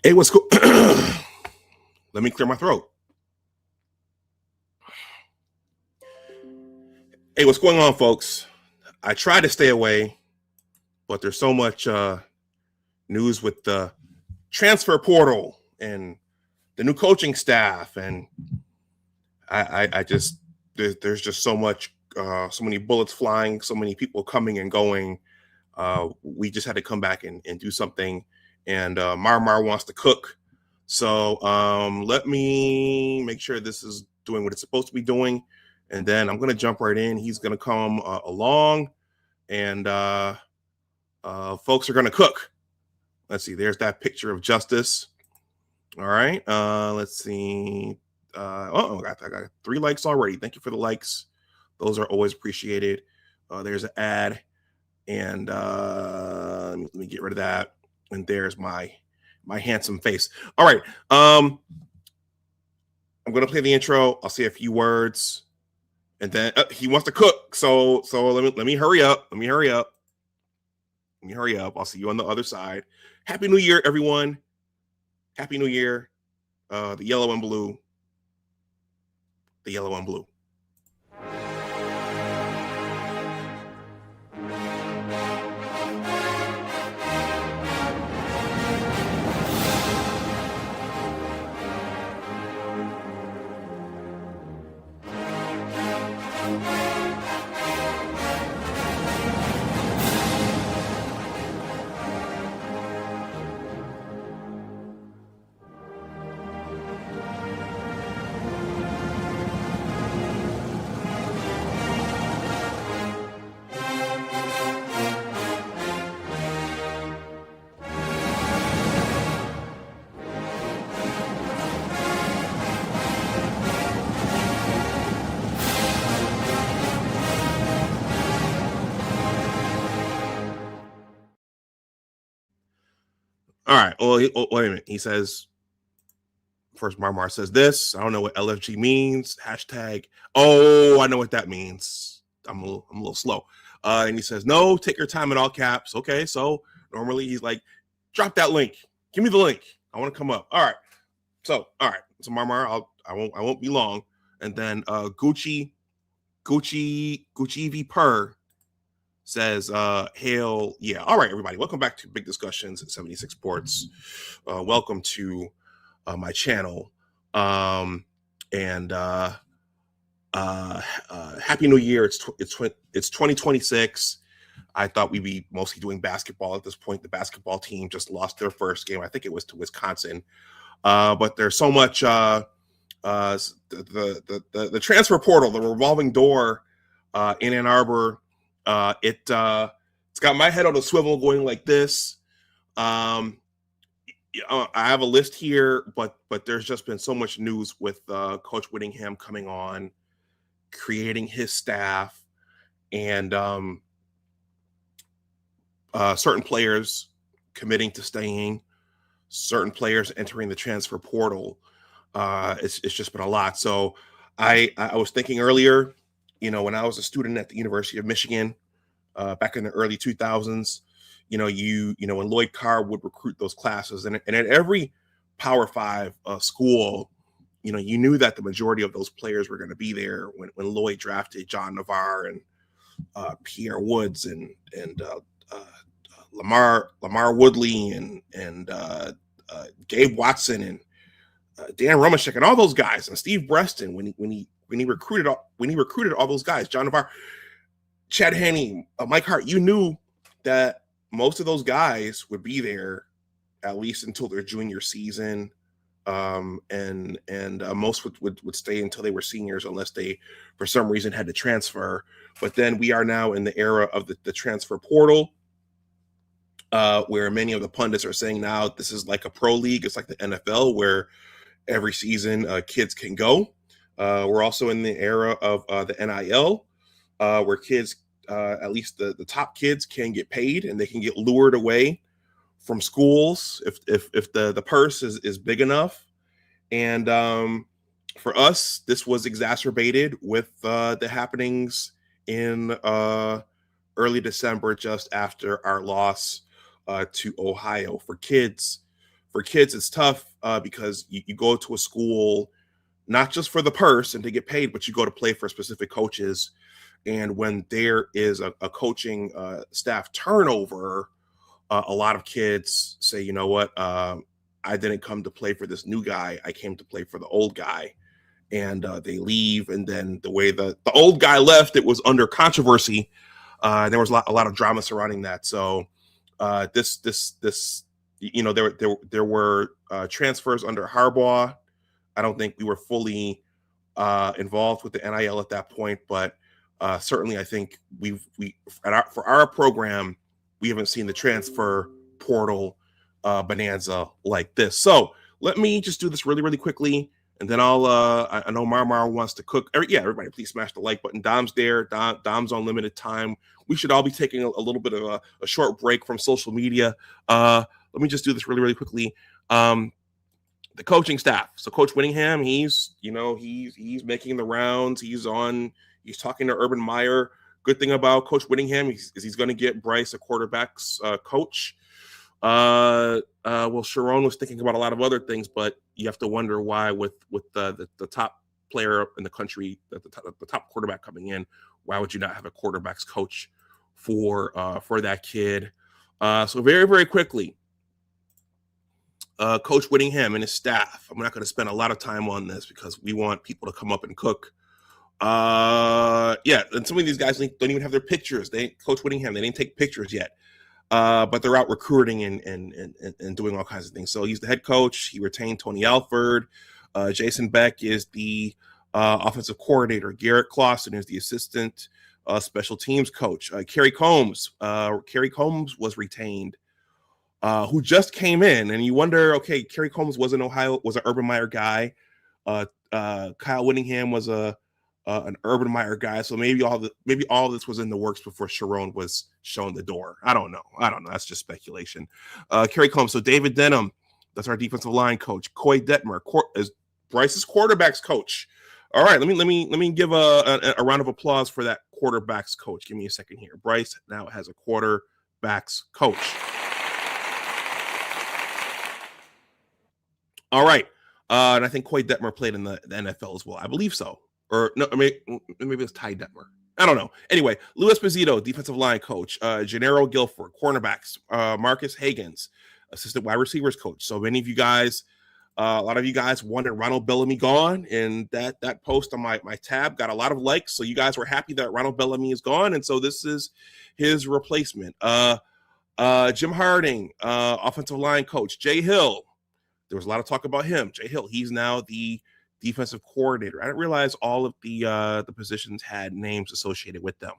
Hey, what's cool? Let me clear my throat. Hey, what's going on, folks? I try to stay away, but there's so much news with the transfer portal and the new coaching staff, and I just there's just so much, so many bullets flying, so many people coming and going. We just had to come back and do something, and Mar wants to cook, so let me make sure this is doing what it's supposed to be doing, and then I'm gonna jump right in. He's gonna come along, and folks are gonna cook. Let's see. There's that picture of Justice. All right. Let's see. I got 3 likes already. Thank you for the likes. Those are always appreciated. There's an ad, and let me get rid of that. And there's my handsome face. All right. I'm gonna play the intro. I'll say a few words, and then he wants to cook. So let me hurry up. Let me hurry up. I'll see you on the other side. Happy New Year, everyone. Happy New Year. The yellow and blue. The yellow and blue. All right. Well, wait a minute. He says, first Marmar says this. I don't know what LFG means. Hashtag. Oh, I know what that means. I'm a little slow. And he says, no, take your time in all caps. Okay. So normally he's like, drop that link. Give me the link. I want to come up. All right. So Marmar, I won't be long. And then Gucci V Per says, hail yeah. All right, everybody. Welcome back to Big Discussions at 76 Sports. Welcome to my channel. And Happy New Year. It's 2026. I thought we'd be mostly doing basketball at this point. The basketball team just lost their first game. I think it was to Wisconsin. But there's so much the transfer portal, the revolving door in Ann Arbor. It's got my head on a swivel going like this. I have a list here, but there's just been so much news with Coach Whittingham coming on, creating his staff, and certain players committing to staying, certain players entering the transfer portal. It's just been a lot. So I was thinking earlier, when I was a student at the University of Michigan back in the early 2000s, when Lloyd Carr would recruit those classes, and at every Power 5 school, you knew that the majority of those players were going to be there when Lloyd drafted John Navarre and Pierre Woods and Lamar Woodley and Gabe Watson and Dan Romashek and all those guys, and Steve Breston when he recruited all those guys, John Navarre, Chad Henne, Mike Hart. You knew that most of those guys would be there at least until their junior season, and most would stay until they were seniors unless they, for some reason, had to transfer. But then we are now in the era of the transfer portal, where many of the pundits are saying now this is like a pro league. It's like the NFL where every season kids can go. We're also in the era of the NIL, where kids, at least the top kids, can get paid and they can get lured away from schools if the purse is big enough. And for us, this was exacerbated with the happenings in early December, just after our loss to Ohio. For kids, For kids, it's tough because you go to a school not just for the purse and to get paid, but you go to play for specific coaches. And when there is a coaching staff turnover, a lot of kids say, you know what, I didn't come to play for this new guy. I came to play for the old guy. And they leave. And then the way the old guy left, it was under controversy. There was a lot of drama surrounding that. So this you know, there were transfers under Harbaugh. I don't think we were fully involved with the NIL at that point, but certainly I think for our program, we haven't seen the transfer portal bonanza like this. So let me just do this really, really quickly, and then I'll I know Marmar wants to cook. Everybody, please smash the like button. Dom's there. Dom's on limited time. We should all be taking a little bit of a short break from social media. Let me just do this really, really quickly. The coaching staff. So Coach Whittingham, he's making the rounds. He's talking to Urban Meyer. Good thing about Coach Whittingham is he's going to get Bryce a quarterback's coach. Well, Sharon was thinking about a lot of other things, but you have to wonder why with the top player in the country, the top quarterback coming in, why would you not have a quarterback's coach for that kid? So very, very quickly, Coach Whittingham and his staff. I'm not going to spend a lot of time on this because we want people to come up and cook. And some of these guys don't even have their pictures. Coach Whittingham, they didn't take pictures yet. But they're out recruiting and doing all kinds of things. So he's the head coach. He retained Tony Alford. Jason Beck is the offensive coordinator. Garrett Clausen is the assistant special teams coach. Kerry Combs was retained, who just came in. And you wonder, okay, Kerry Combs was an Urban Meyer guy. Kyle Whittingham was an Urban Meyer guy, so maybe all this was in the works before Sharon was shown the door. I don't know. That's just speculation. Kerry Combs. So David Denham, that's our defensive line coach. Coy Detmer is Bryce's quarterbacks coach. All right, let me give a round of applause for that quarterbacks coach. Give me a second here. Bryce now has a quarterbacks coach. All right, and I think Coy Detmer played in the NFL as well. I believe so. Or no, maybe it's Ty Detmer. I don't know. Anyway, Lou Esposito, defensive line coach. Gennaro Guilford, cornerbacks. Marcus Hagans, assistant wide receivers coach. So many of you guys, a lot of you guys wanted Ronald Bellamy gone, and that post on my tab got a lot of likes. So you guys were happy that Ronald Bellamy is gone, and so this is his replacement. Jim Harding, offensive line coach. Jay Hill, there was a lot of talk about him. Jay Hill, he's now the defensive coordinator. I didn't realize all of the positions had names associated with them.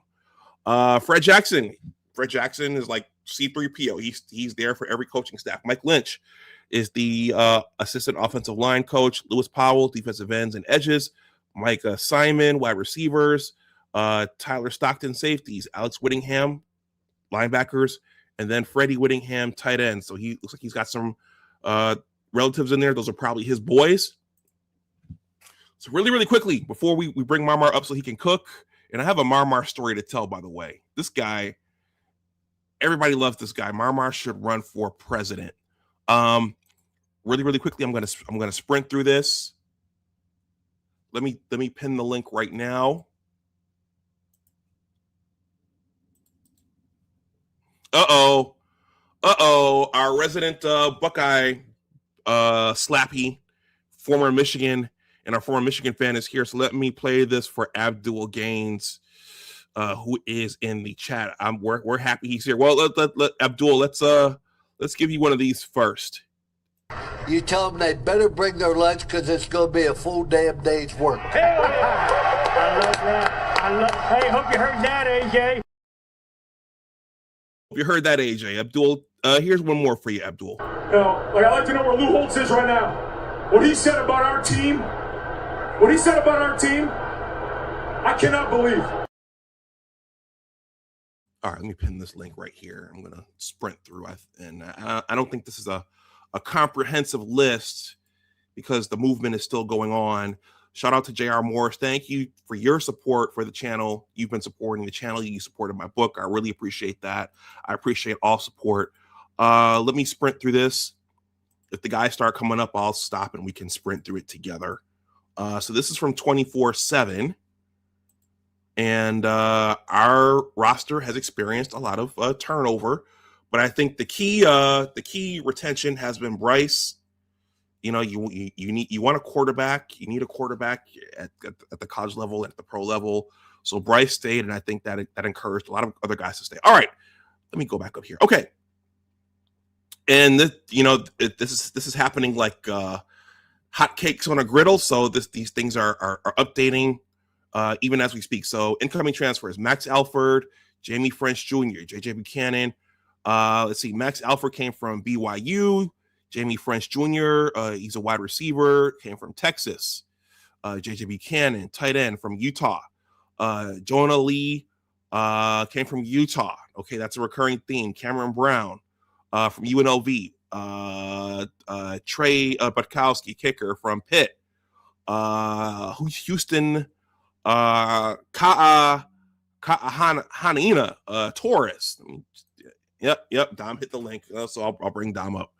Fred Jackson is like C3PO. He's there for every coaching staff. Mike Lynch is the assistant offensive line coach. Lewis Powell, defensive ends and edges. Mike Simon, wide receivers. Tyler Stockton, safeties. Alex Whittingham, linebackers, and then Freddie Whittingham, tight end. So he looks like he's got some relatives in there. Those are probably his boys. So really, really quickly, before we bring Marmar up so he can cook, and I have a Marmar story to tell, by the way. This guy, everybody loves this guy. Marmar should run for president. Really, really quickly, I'm gonna sprint through this. Let me pin the link right now. Uh-oh. Our resident Buckeye Slappy, former Michigan, and our former Michigan fan is here. So let me play this for Abdul Gaines, who is in the chat. We're happy he's here. Well, let Abdul, let's give you one of these first. You tell them they better bring their lunch because it's going to be a full damn day's work. Hey, I love that. Hey, hope you heard that, AJ. Hope you heard that, AJ. Abdul, here's one more for you, Abdul. I'd like to know where Lou Holtz is right now. What he said about our team, I cannot believe. All right, let me pin this link right here. I'm going to sprint through, and I don't think this is a comprehensive list because the movement is still going on. Shout out to J.R. Morris. Thank you for your support for the channel. You've been supporting the channel. You supported my book. I really appreciate that. I appreciate all support. Let me sprint through this. if the guys start coming up, I'll stop and we can sprint through it together. So this is from 24/7. And our roster has experienced a lot of turnover, but I think the key retention has been Bryce. You know, you want a quarterback. You need a quarterback at the college level, at the pro level. So Bryce stayed, and I think that encouraged a lot of other guys to stay. All right, let me go back up here. Okay, and this is happening like hotcakes on a griddle. So these things are updating. Even as we speak. So incoming transfers: Max Alford, Jamie French Jr., JJ Buchanan. Let's see. Max Alford came from BYU. Jamie French Jr., he's a wide receiver, came from Texas. JJ Buchanan, tight end from Utah. Jonah Lee came from Utah. Okay, that's a recurring theme. Cameron Brown from UNLV. Trey Butkowski, kicker from Pitt. Houston Hanina Torres. Yep. Dom hit the link, so I'll bring Dom up.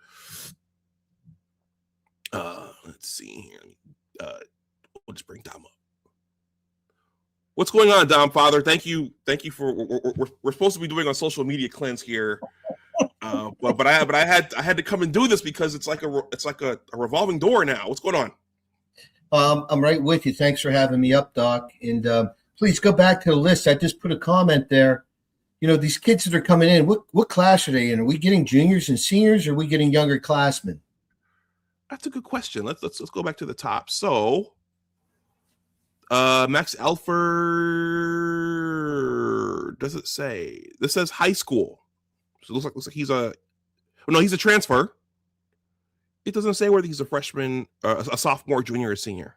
Let's see here. We'll just bring Dom up. What's going on, Dom Father? Thank you for. We're supposed to be doing a social media cleanse here, but I had to come and do this because it's like a revolving door now. What's going on? I'm right with you. Thanks for having me up, Doc. And please go back to the list. I just put a comment there. You know, these kids that are coming in, what class are they in? Are we getting juniors and seniors, or are we getting younger classmen? That's a good question. Let's go back to the top. So, Max Alford, does it say? This says high school. So it looks like he's a transfer. It doesn't say whether he's a freshman, a sophomore, junior, or senior.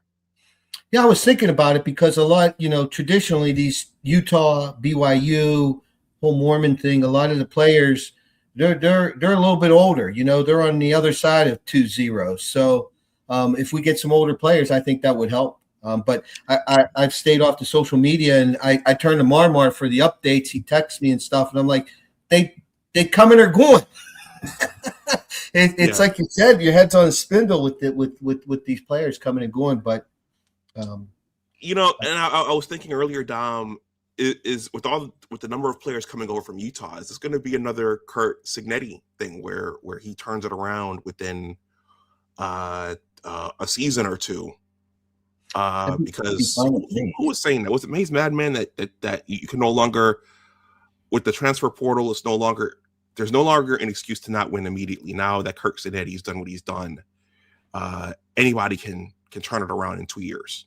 Yeah, I was thinking about it because a lot, traditionally these Utah, BYU, whole Mormon thing, a lot of the players, they're a little bit older. They're on the other side of 2-0. So if we get some older players, I think that would help. But I've stayed off the social media, and I turned to Marmar for the updates. He texts me and stuff, and I'm like, they coming or going. It's like you said, your head's on a spindle with these players coming and going. But and I was thinking earlier, Dom, is with the number of players coming over from Utah, is this going to be another Kurt Signetti thing where he turns it around within a season or two? Because who was saying that? Was it Maze Madman that you can no longer, with the transfer portal, there's no longer an excuse to not win immediately. Now that Kirk Signetti has done what he's done, anybody can turn it around in 2 years.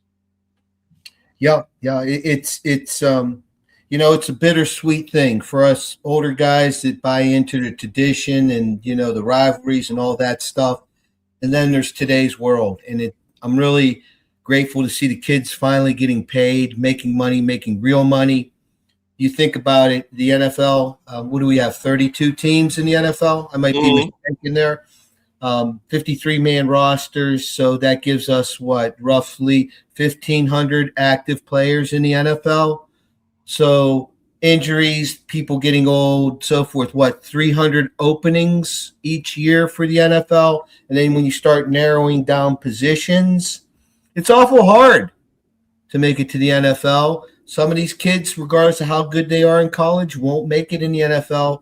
Yeah. It's it's a bittersweet thing for us older guys that buy into the tradition and the rivalries and all that stuff. And then there's today's world, and I'm really grateful to see the kids finally getting paid, making money, making real money. You think about it, the NFL, what do we have, 32 teams in the NFL? I might be mistaken there. 53-man rosters, so that gives us, roughly 1,500 active players in the NFL. So injuries, people getting old, so forth, 300 openings each year for the NFL? And then when you start narrowing down positions, it's awful hard to make it to the NFL. Some of these kids, regardless of how good they are in college, won't make it in the NFL.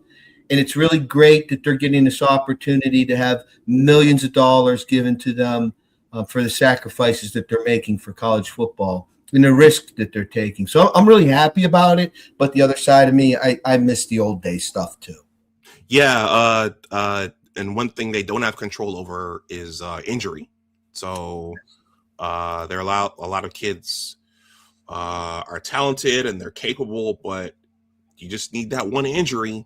And it's really great that they're getting this opportunity to have millions of dollars given to them for the sacrifices that they're making for college football and the risk that they're taking. So I'm really happy about it. But the other side of me, I miss the old day stuff too. Yeah. And one thing they don't have control over is injury. So there are a lot of kids are talented and they're capable, but you just need that one injury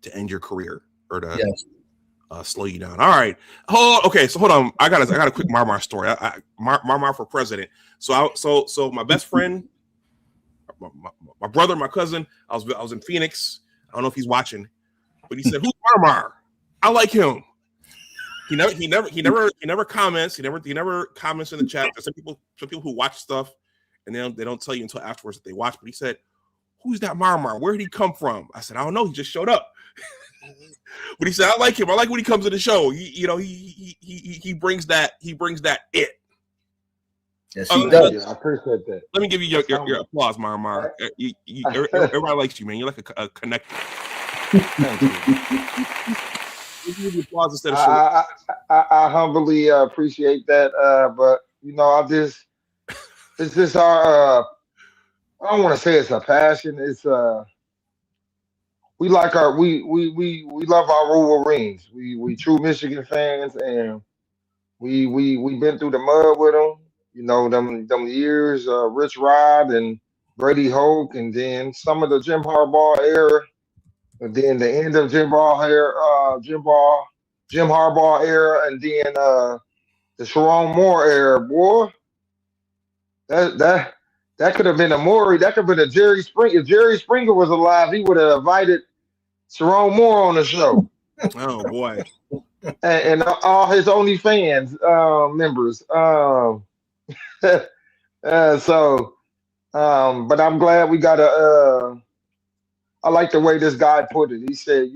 to end your career or to slow you down. All right. Okay. So hold on. I got a quick Marmar story. Marmar for president. So my best friend, my brother, my cousin, I was in Phoenix. I don't know if he's watching, but he said, "Who's Marmar? I like him." He never comments. He never comments in the chat. There's some people who watch stuff and they don't tell you until afterwards that they watch. But he said, "Who's that Marmar? Where did he come from?" I said, "I don't know. He just showed up." But he said, I like him. I like when he comes to the show. He brings that it. Yes, he does. I appreciate that. Let me give you your applause, Mar. Everybody likes you, man. You're like a connector. Thank you. Give you the applause instead of I humbly appreciate that. But it's just our. I don't want to say it's a passion. It's we like we love our rural rings. We true Michigan fans, and we been through the mud with them. Them years, Rich Rod and Brady Hoke, and then some of the Jim Harbaugh era, and then the end of Jim Harbaugh era, and then the Sharon Moore era. Boy, that could have been a Maury. That could have been a Jerry Springer. If Jerry Springer was alive, he would have invited Sharon Moore on the show. Oh boy. And all his OnlyFans members. But I'm glad we got I like the way this guy put it. He said,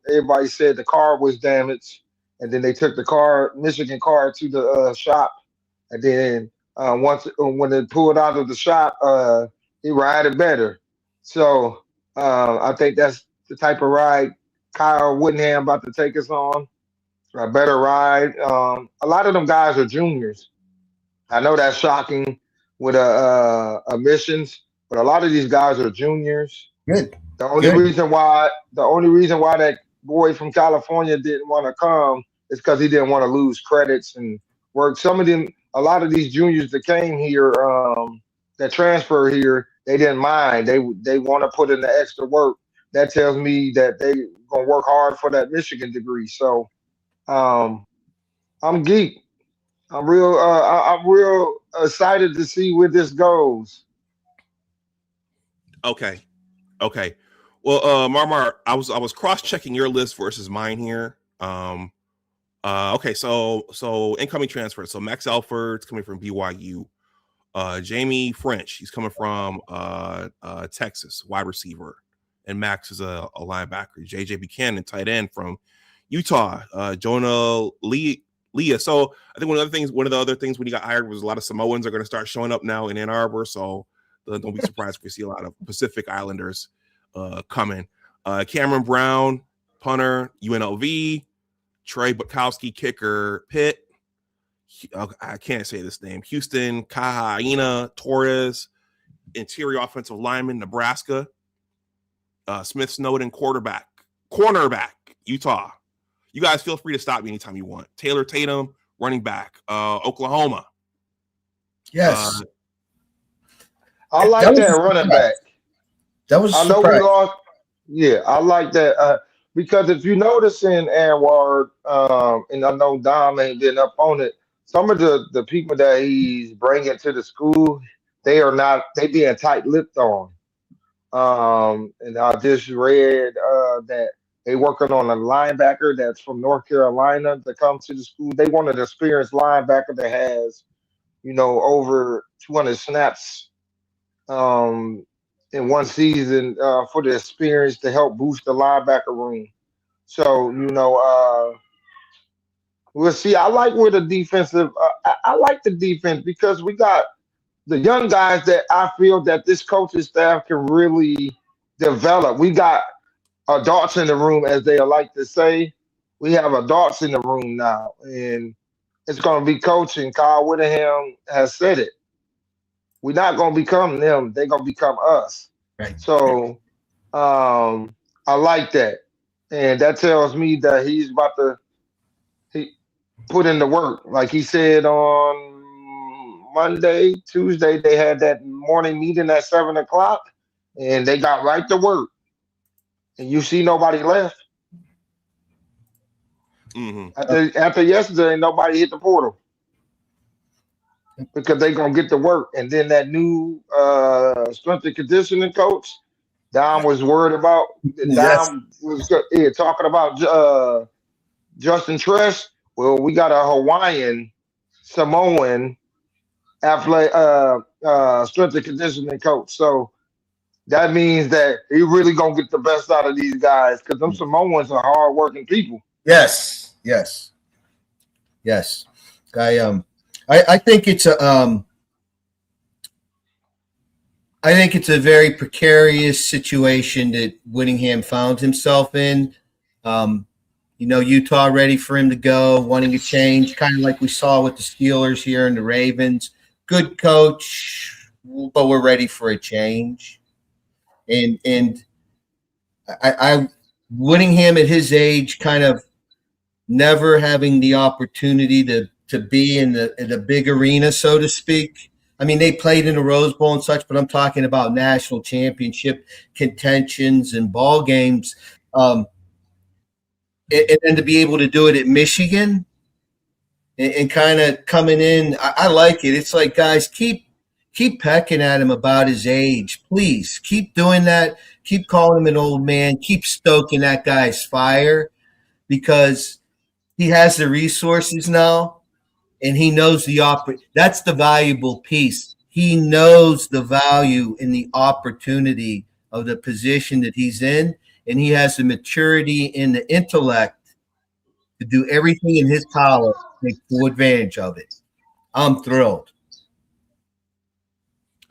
everybody said the car was damaged, and then they took the Michigan car to the shop, and then when they pulled out of the shop, he ride better. So I think that's the type of ride Kyle Whittingham about to take us on. A better ride. A lot of them guys are juniors. I know that's shocking with emissions, but a lot of these guys are juniors. Good. The only reason why that boy from California didn't want to come is because he didn't want to lose credits and work. A lot of these juniors that came here, that transfer here, they didn't mind. They want to put in the extra work. That tells me that they gonna work hard for that Michigan degree. So. I'm geek. I'm real excited to see where this goes. Okay. Well, Marmar, I was cross-checking your list versus mine here. Okay, so incoming transfer. So Max Alford's coming from BYU. Jamie French, he's coming from Texas, wide receiver, and Max is a linebacker. JJ Buchanan, tight end from Utah, Jonah Leah. So I think one of the other things when he got hired was a lot of Samoans are going to start showing up now in Ann Arbor. So don't be surprised if we see a lot of Pacific Islanders coming. Cameron Brown, punter, UNLV. Trey Bukowski, kicker, Pitt. I can't say this name. Houston, Kahaina Torres, interior offensive lineman, Nebraska. Smith Snowden, cornerback, Utah. You guys feel free to stop me anytime you want. Taylor Tatum, running back, Oklahoma. Yes. I like that running back. That was I know we lost. Yeah, I like that. Because if you notice in Anwar, and I know Dom ain't been up on it, some of the people that he's bringing to the school, they being tight-lipped on. And I just read that they working on a linebacker that's from North Carolina to come to the school. They want an experienced linebacker that has, over 200 snaps in one season for the experience to help boost the linebacker room. So, we'll see. I like where the defensive I like the defense because we got the young guys that I feel that this coaching staff can really develop. We got adults in the room, as they like to say. We have adults in the room now, and it's going to be coaching. Kyle Whittingham has said it. We're not going to become them. They're going to become us. Right. So I like that. And that tells me that he's about to put in the work. Like he said on Monday, Tuesday, they had that morning meeting at 7 o'clock, and they got right to work. And you see nobody left. Mm-hmm. After yesterday, nobody hit the portal because they're going to get to work. And then that new strength and conditioning coach, Dom was worried about. Dom was talking about Justin Tresh. Well, we got a Hawaiian, Samoan, strength and conditioning coach. So that means that he really gonna get the best out of these guys because them Samoans are hard-working people. Yes. I think it's a very precarious situation that Whittingham found himself in. Utah ready for him to go, wanting to change, kind of like we saw with the Steelers here and the Ravens. Good coach, but we're ready for a change. And I Whittingham at his age, kind of never having the opportunity to be in the big arena, so to speak. I mean, they played in the Rose Bowl and such, but I'm talking about national championship contentions and ball games. And then to be able to do it at Michigan and kind of coming in, I like it. It's like, guys, keep pecking at him about his age. Please keep doing that. Keep calling him an old man. Keep stoking that guy's fire because he has the resources now and he knows that's the valuable piece. He knows the value in the opportunity of the position that he's in, and he has the maturity and the intellect to do everything in his power to take full advantage of it. I'm thrilled.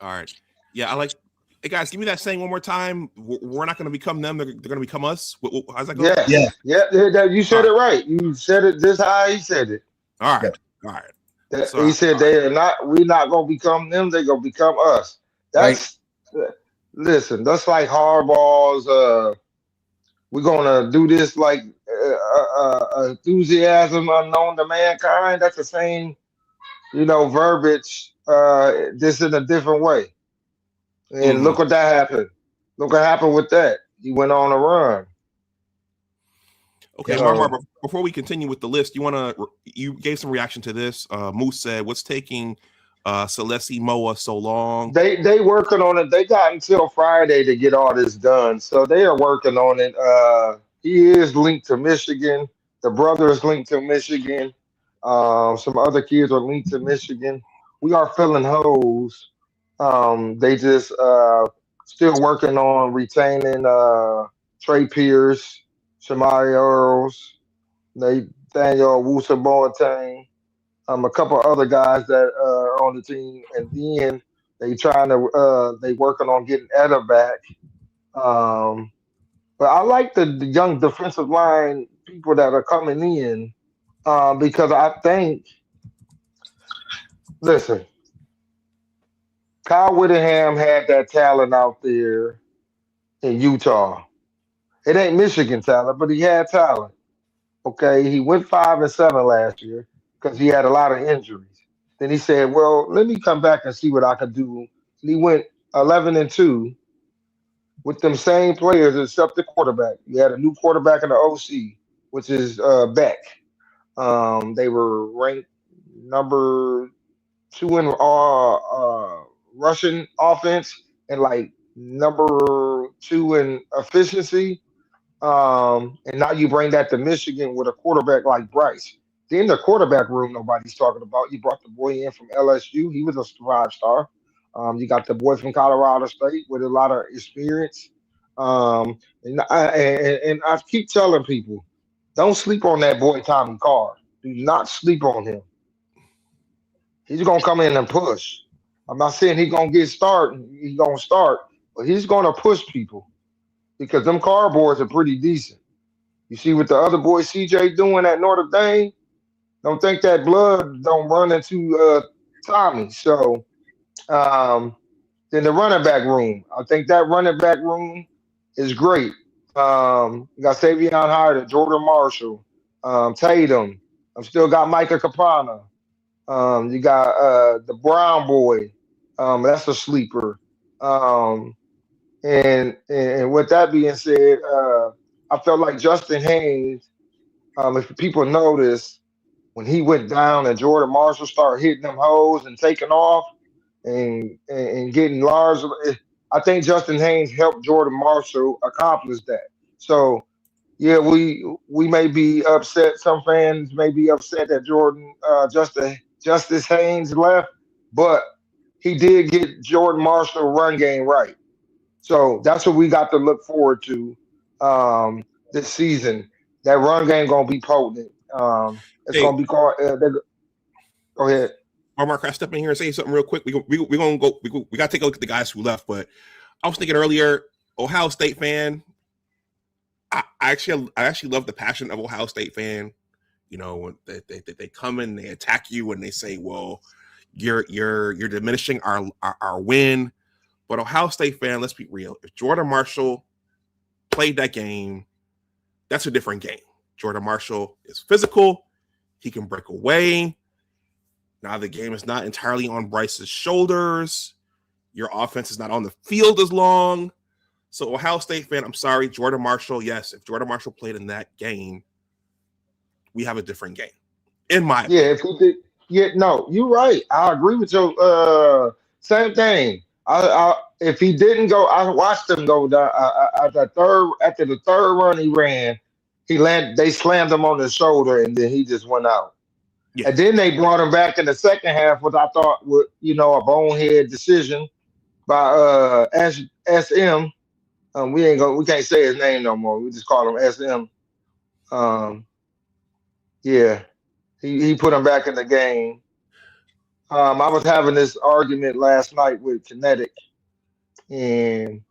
All right. Yeah, I like. Hey guys, give me that saying one more time. We're not going to become them; they're going to become us. How's that going? Yes. Yeah. You said it right. You said it just how he said it. All right. He said they are not. We're not going to become them. They're going to become us. That's listen. That's like Harbaugh's. We're going to do this like enthusiasm unknown to mankind. That's the same, verbiage. Just in a different way. And look what that happened. Look what happened with that. He went on a run. Okay, Marmar, before we continue with the list, you gave some reaction to this. Moose said, "What's taking Celeste Moa so long?" They working on it. They got until Friday to get all this done, so they are working on it. He is linked to Michigan. The brother is linked to Michigan. Some other kids are linked to Michigan. We are filling holes. They just still working on retaining Trey Pierce, Shamari Earls, Nathaniel Wusa-Boateng, a couple other guys that are on the team, and then they working on getting Etta back. But I like the young defensive line people that are coming in because I think, listen, Kyle Whittingham had that talent out there in Utah. It ain't Michigan talent, but he had talent. Okay, he went 5-7 last year because he had a lot of injuries. Then he said, "Well, let me come back and see what I can do." And he went 11-2 with them same players except the quarterback. You had a new quarterback in the OC, which is Beck. They were ranked number 2 in rushing offense and like number 2 in efficiency. And now you bring that to Michigan with a quarterback like Bryce. Then the quarterback room nobody's talking about. You brought the boy in from LSU. He was a 5-star. You got the boy from Colorado State with a lot of experience. And I keep telling people, don't sleep on that boy Tommy Carr. Do not sleep on him. He's gonna come in and push. I'm not saying he's gonna get started. He's gonna start, but he's gonna push people because them cardboards are pretty decent. You see what the other boy CJ doing at Notre Dame? Don't think that blood don't run into Tommy. So then the running back room. I think that running back room is great. You got Savion Hyder, Jordan Marshall, Tatum. I've still got Micah Caprana. You got the Brown boy. That's a sleeper. And with that being said, I felt like Justin Haynes. If people notice, when he went down and Jordan Marshall started hitting them holes and taking off and getting large, I think Justin Haynes helped Jordan Marshall accomplish that. So yeah, we may be upset. Some fans may be upset that Justice Haynes left, but he did get Jordan Marshall run game right. So that's what we got to look forward to this season. That run game gonna be potent. It's Hey, gonna be called. Go ahead. Mark, can I step in here and say something real quick? We gonna go. We gotta take a look at the guys who left. But I was thinking earlier, Ohio State fan. I actually love the passion of Ohio State fan. You know, when they come in, they attack you, and they say, "Well, you're diminishing our win." But Ohio State fan, let's be real. If Jordan Marshall played that game, that's a different game. Jordan Marshall is physical. He can break away. Now the game is not entirely on Bryce's shoulders. Your offense is not on the field as long. So Ohio State fan, I'm sorry, Jordan Marshall. Yes, if Jordan Marshall played in that game, we have a different game. In my opinion. If he did, no, you're right. I agree with you. Same thing. If he didn't go, I watched him go down after the third run he ran. They slammed him on the shoulder, and then he just went out. Yeah. And then they brought him back in the second half, which I thought was, a bonehead decision by SM. We can't say his name no more. We just call him SM. Yeah, he put him back in the game. I was having this argument last night with Kinetic, and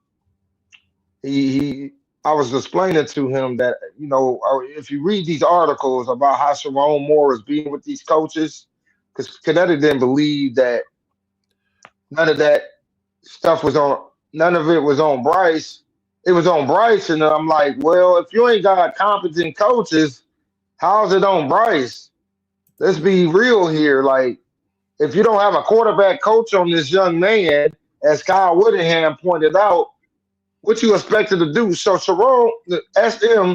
I was explaining to him that, if you read these articles about how Sharon Moore is being with these coaches, because Kinetic didn't believe that none of that stuff none of it was on Bryce. It was on Bryce, and I'm like, well, if you ain't got competent coaches, how's it on Bryce? Let's be real here. Like, if you don't have a quarterback coach on this young man, as Kyle Whittingham pointed out, what you expected to do? So Sharon, SM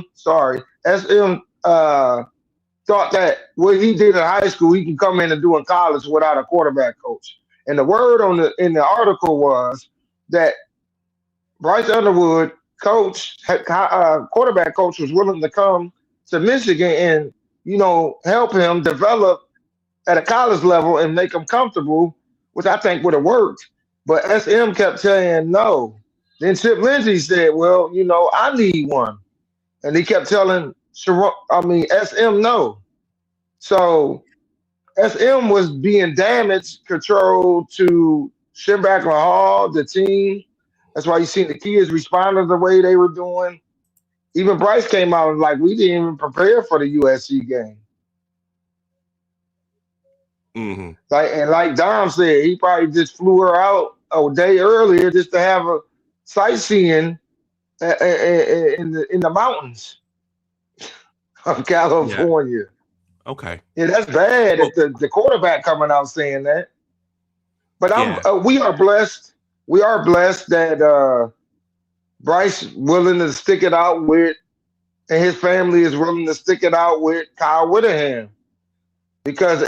thought that what he did in high school, he can come in and do in college without a quarterback coach. And the word in the article was that Bryce Underwood, quarterback coach, was willing to come to Michigan and help him develop at a college level and make him comfortable, which I think would have worked. But SM kept saying no. Then Chip Lindsey said, well, I need one. And he kept telling SM no. So SM was being damage control to Schimbackler Hall, the team. That's why you seen the kids responding the way they were doing. Even Bryce came out and like, we didn't even prepare for the USC game. Mm-hmm. Like Dom said, he probably just flew her out a day earlier just to have a sightseeing in the mountains of California. Yeah. Okay. Yeah, that's bad if the quarterback coming out saying that. But we are blessed. We are blessed that Bryce willing to stick it out with, and his family is willing to stick it out with Kyle Whittingham. Because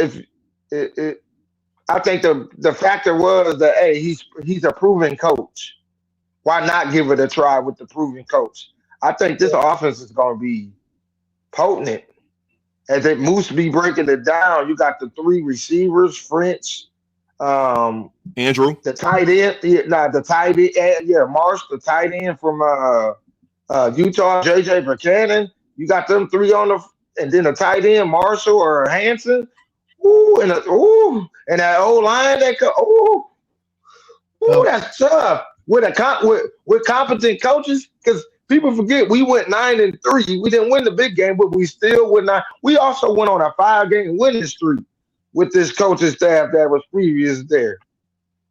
I think the factor was that, hey, he's a proven coach. Why not give it a try with the proven coach? I think this offense is going to be potent. As it Moose be breaking it down, you got the three receivers, French, Andrew, the tight end, Marsh, the tight end from Utah, JJ Buchanan. You got them three and then the tight end, Marshall or Hanson. And that old line that's tough. With competent coaches, because people forget we went 9-3. We didn't win the big game, but we still went 9. We also went on a 5-game winning streak with this coaching staff that was previous there.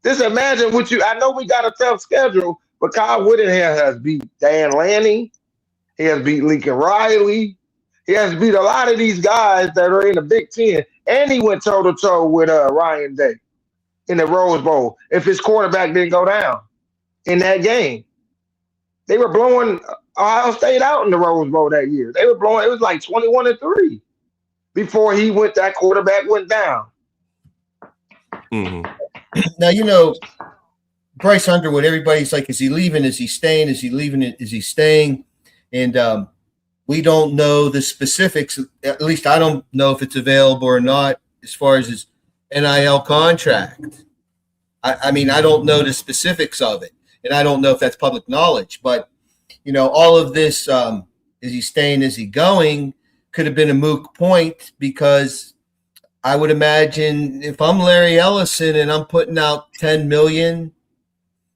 Just imagine I know we got a tough schedule, but Kyle Whittingham has beat Dan Lanning. He has beat Lincoln Riley. He has beat a lot of these guys that are in the Big Ten. And he went toe-to-toe with Ryan Day in the Rose Bowl if his quarterback didn't go down in that game. They were blowing Ohio State out in the Rose Bowl that year. They were blowing, it was like 21-3 before that quarterback went down. Mm-hmm. Now, Bryce Underwood, everybody's like, is he leaving? Is he staying? Is he leaving? Is he staying? And we don't know the specifics. At least I don't know if it's available or not as far as his NIL contract. I mean, I don't know the specifics of it. and I don't know if that's public knowledge, but all of this, is he staying, is he going, could have been a moot point, because I would imagine if I'm Larry Ellison and I'm putting out $10 million,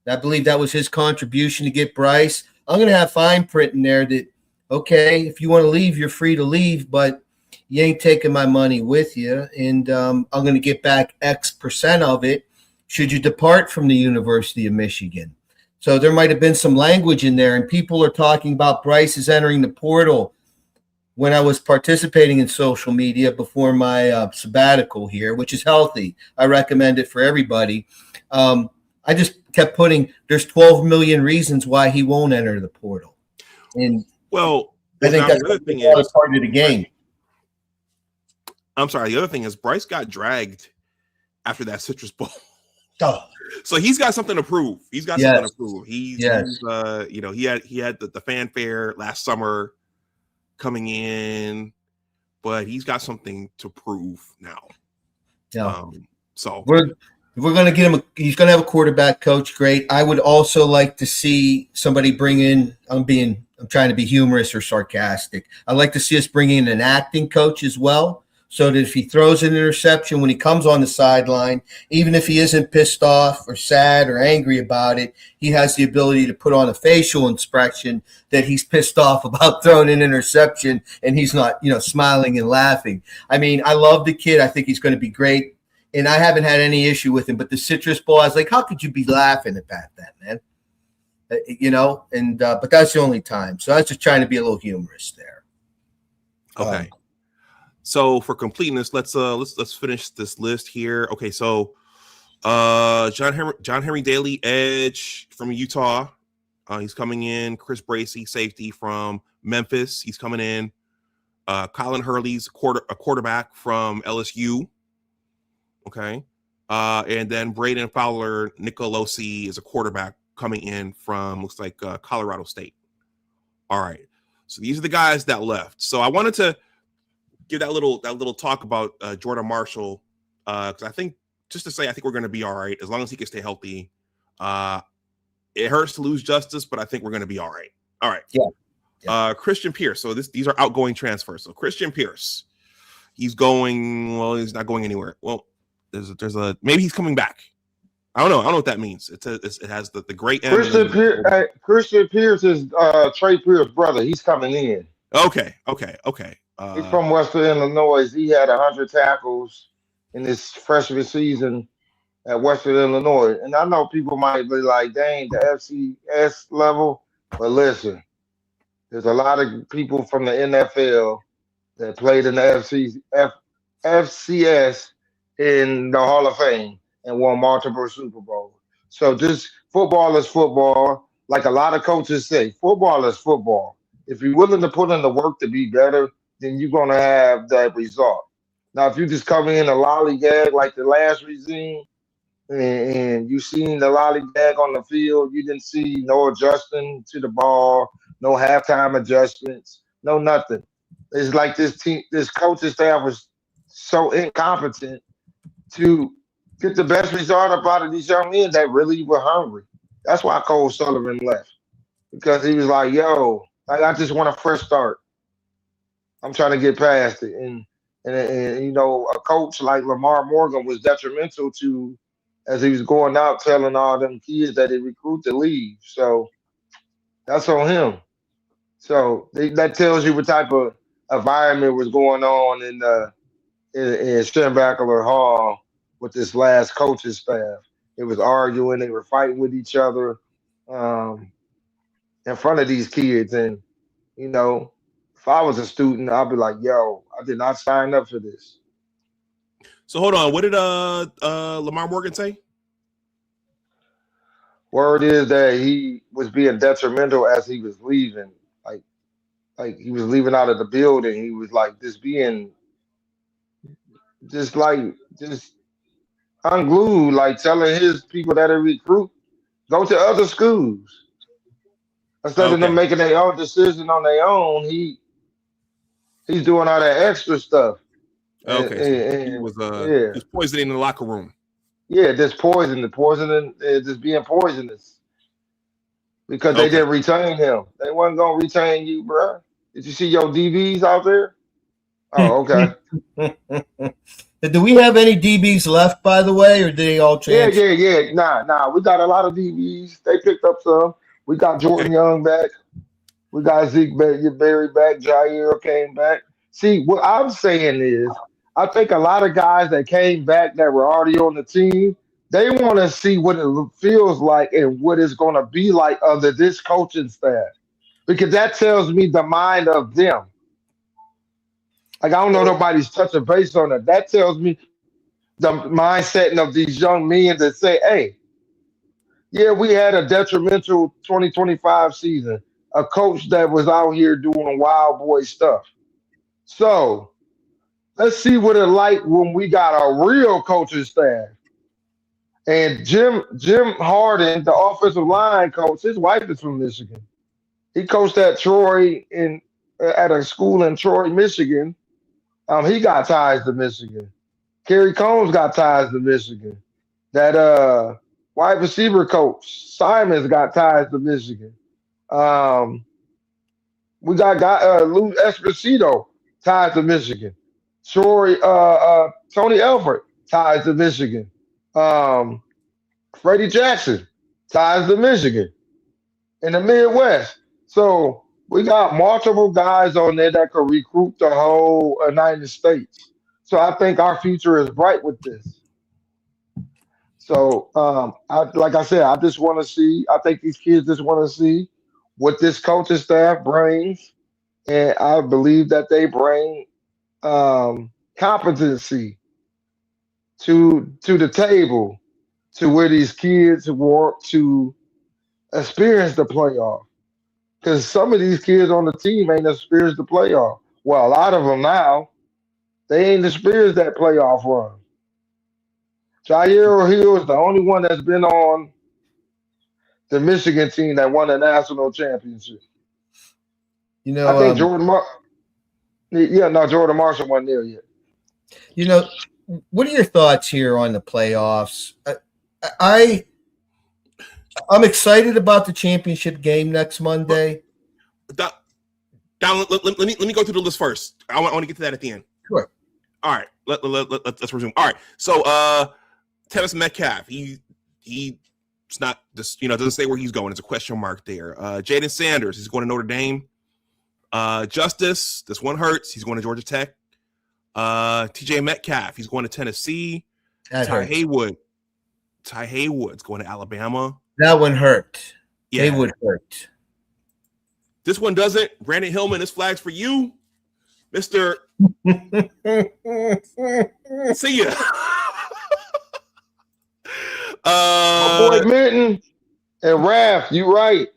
I believe that was his contribution to get Bryce. I'm going to have fine print in there that, okay, if you want to leave, you're free to leave, but you ain't taking my money with you. And I'm going to get back X percent of it should you depart from the University of Michigan. So there might have been some language in there, and people are talking about Bryce is entering the portal. When I was participating in social media before my sabbatical here, which is healthy, I recommend it for everybody. I just kept putting, there's 12 million reasons why he won't enter the portal. And well, I think that's the other thing is part of the game. I'm sorry. The other thing is Bryce got dragged after that Citrus Bowl. Oh. So he's got something to prove. He's got something to prove. He's he had the fanfare last summer coming in, but he's got something to prove now. Yeah. So we're going to get him. He's going to have a quarterback coach. Great. I would also like to see somebody bring in. I'm trying to be humorous or sarcastic. I'd like to see us bring in an acting coach as well, so that if he throws an interception when he comes on the sideline, even if he isn't pissed off or sad or angry about it, he has the ability to put on a facial expression that he's pissed off about throwing an interception, and he's not, smiling and laughing. I mean, I love the kid. I think he's going to be great, and I haven't had any issue with him. But the Citrus Bowl, I was like, how could you be laughing about that, man? But that's the only time. So I was just trying to be a little humorous there. Okay. So for completeness, let's finish this list here. Okay, so John Henry Daly, edge from Utah. He's coming in. Chris Bracey, safety from Memphis. He's coming in. Colin Hurley's a quarterback from LSU. Okay. And then Braden Fowler Nicolosi is a quarterback coming in from, looks like, Colorado State. All right. So these are the guys that left. So I wanted to give that little talk about Jordan Marshall, because I think we're going to be all right as long as he can stay healthy. It hurts to lose Justice, but I think we're going to be all right. All right. Yeah. Christian Pierce. So these are outgoing transfers. So Christian Pierce, he's not going anywhere. Well, there's a maybe he's coming back. I don't know what that means. It has the great end. Christian Pierce is Trey Pierce's brother. He's coming in. Okay. He's from Western Illinois. He had 100 tackles in his freshman season at Western Illinois. And I know people might be like, dang, the FCS level. But listen, there's a lot of people from the NFL that played in the FCS in the Hall of Fame and won multiple Super Bowls. So this football is football. Like a lot of coaches say, football is football. If you're willing to put in the work to be better, then you're going to have that result. Now, if you just come in a lollygag like the last regime, and you seen the lollygag on the field, you didn't see no adjusting to the ball, no halftime adjustments, no nothing. It's like this coaching staff was so incompetent to get the best result out of these young men that really were hungry. That's why Cole Sullivan left, because he was like, yo, I just want a fresh start. I'm trying to get past it. And a coach like Lamar Morgan was detrimental to, as he was going out telling all them kids that they recruit to leave. So that's on him. So that tells you what type of environment was going on in Sternbachler Hall with this last coaching staff. It was arguing, they were fighting with each other in front of these kids. And, if I was a student, I'd be like, yo, I did not sign up for this. So hold on. What did Lamar Morgan say? Word is that he was being detrimental as he was leaving. Like he was leaving out of the building. He was like just unglued, like telling his people that they recruit, go to other schools. Instead of them making their own decision on their own, he's doing all that extra stuff. Okay, so he was poisoning in the locker room. Yeah, just poisoning, just being poisonous. because they Okay. didn't retain him. They wasn't gonna retain you, bro. Did you see your DBs out there? Oh, okay. Do we have any DBs left, by the way, or did they all Yeah, transfer? yeah, yeah. Nah. We got a lot of DBs. They picked up some. We got Okay. Jordan Young back. We got Zeke Berry back. Jair came back. See, what I'm saying is, I think a lot of guys that came back that were already on the team, they want to see what it feels like and what it's going to be like under this coaching staff, because that tells me the mind of them. Like, I don't know nobody's touching base on it. That tells me the mindset of these young men that say, hey, yeah, we had a detrimental 2025 season, a coach that was out here doing wild boy stuff. So let's see what it's like when we got a real coaching staff. And Jim Harden, the offensive line coach, his wife is from Michigan. He coached at Troy at a school in Troy, Michigan. He got ties to Michigan. Kerry Combs got ties to Michigan. That wide receiver coach Simons got ties to Michigan. Um, we got Lou Esposito ties to Michigan. Tony Elford ties to Michigan. Um, Freddie Jackson ties to Michigan in the Midwest. So we got multiple guys on there that could recruit the whole United States. So I think our future is bright with this. So, like I said, I just want to see. I think these kids just want to see what this coaching staff brings, and I believe that they bring competency to the table, to where these kids want to experience the playoff. Because some of these kids on the team ain't experienced the playoff. Well, a lot of them now, they ain't experienced that playoff run. Jair Hill is the only one that's been on the Michigan team that won a national championship. You I know, think Jordan Marshall wasn't there yet. you know, what are your thoughts here on the playoffs? I'm excited about the championship game next Monday. Don, let me go through the list first. I want to get to that at the end. Sure. All right. Let's resume. All right. So Travis Metcalf, he's not this, doesn't say where he's going. It's a question mark there. Jaden Sanders, he's going to Notre Dame. Justice, this one hurts. He's going to Georgia Tech. TJ Metcalf, he's going to Tennessee. Ty Haywood's going to Alabama. That one hurt. Yeah. Haywood hurt. This one doesn't. Brandon Hillman, this flag's for you, Mr. See ya. My boy Minton and Raph, you right.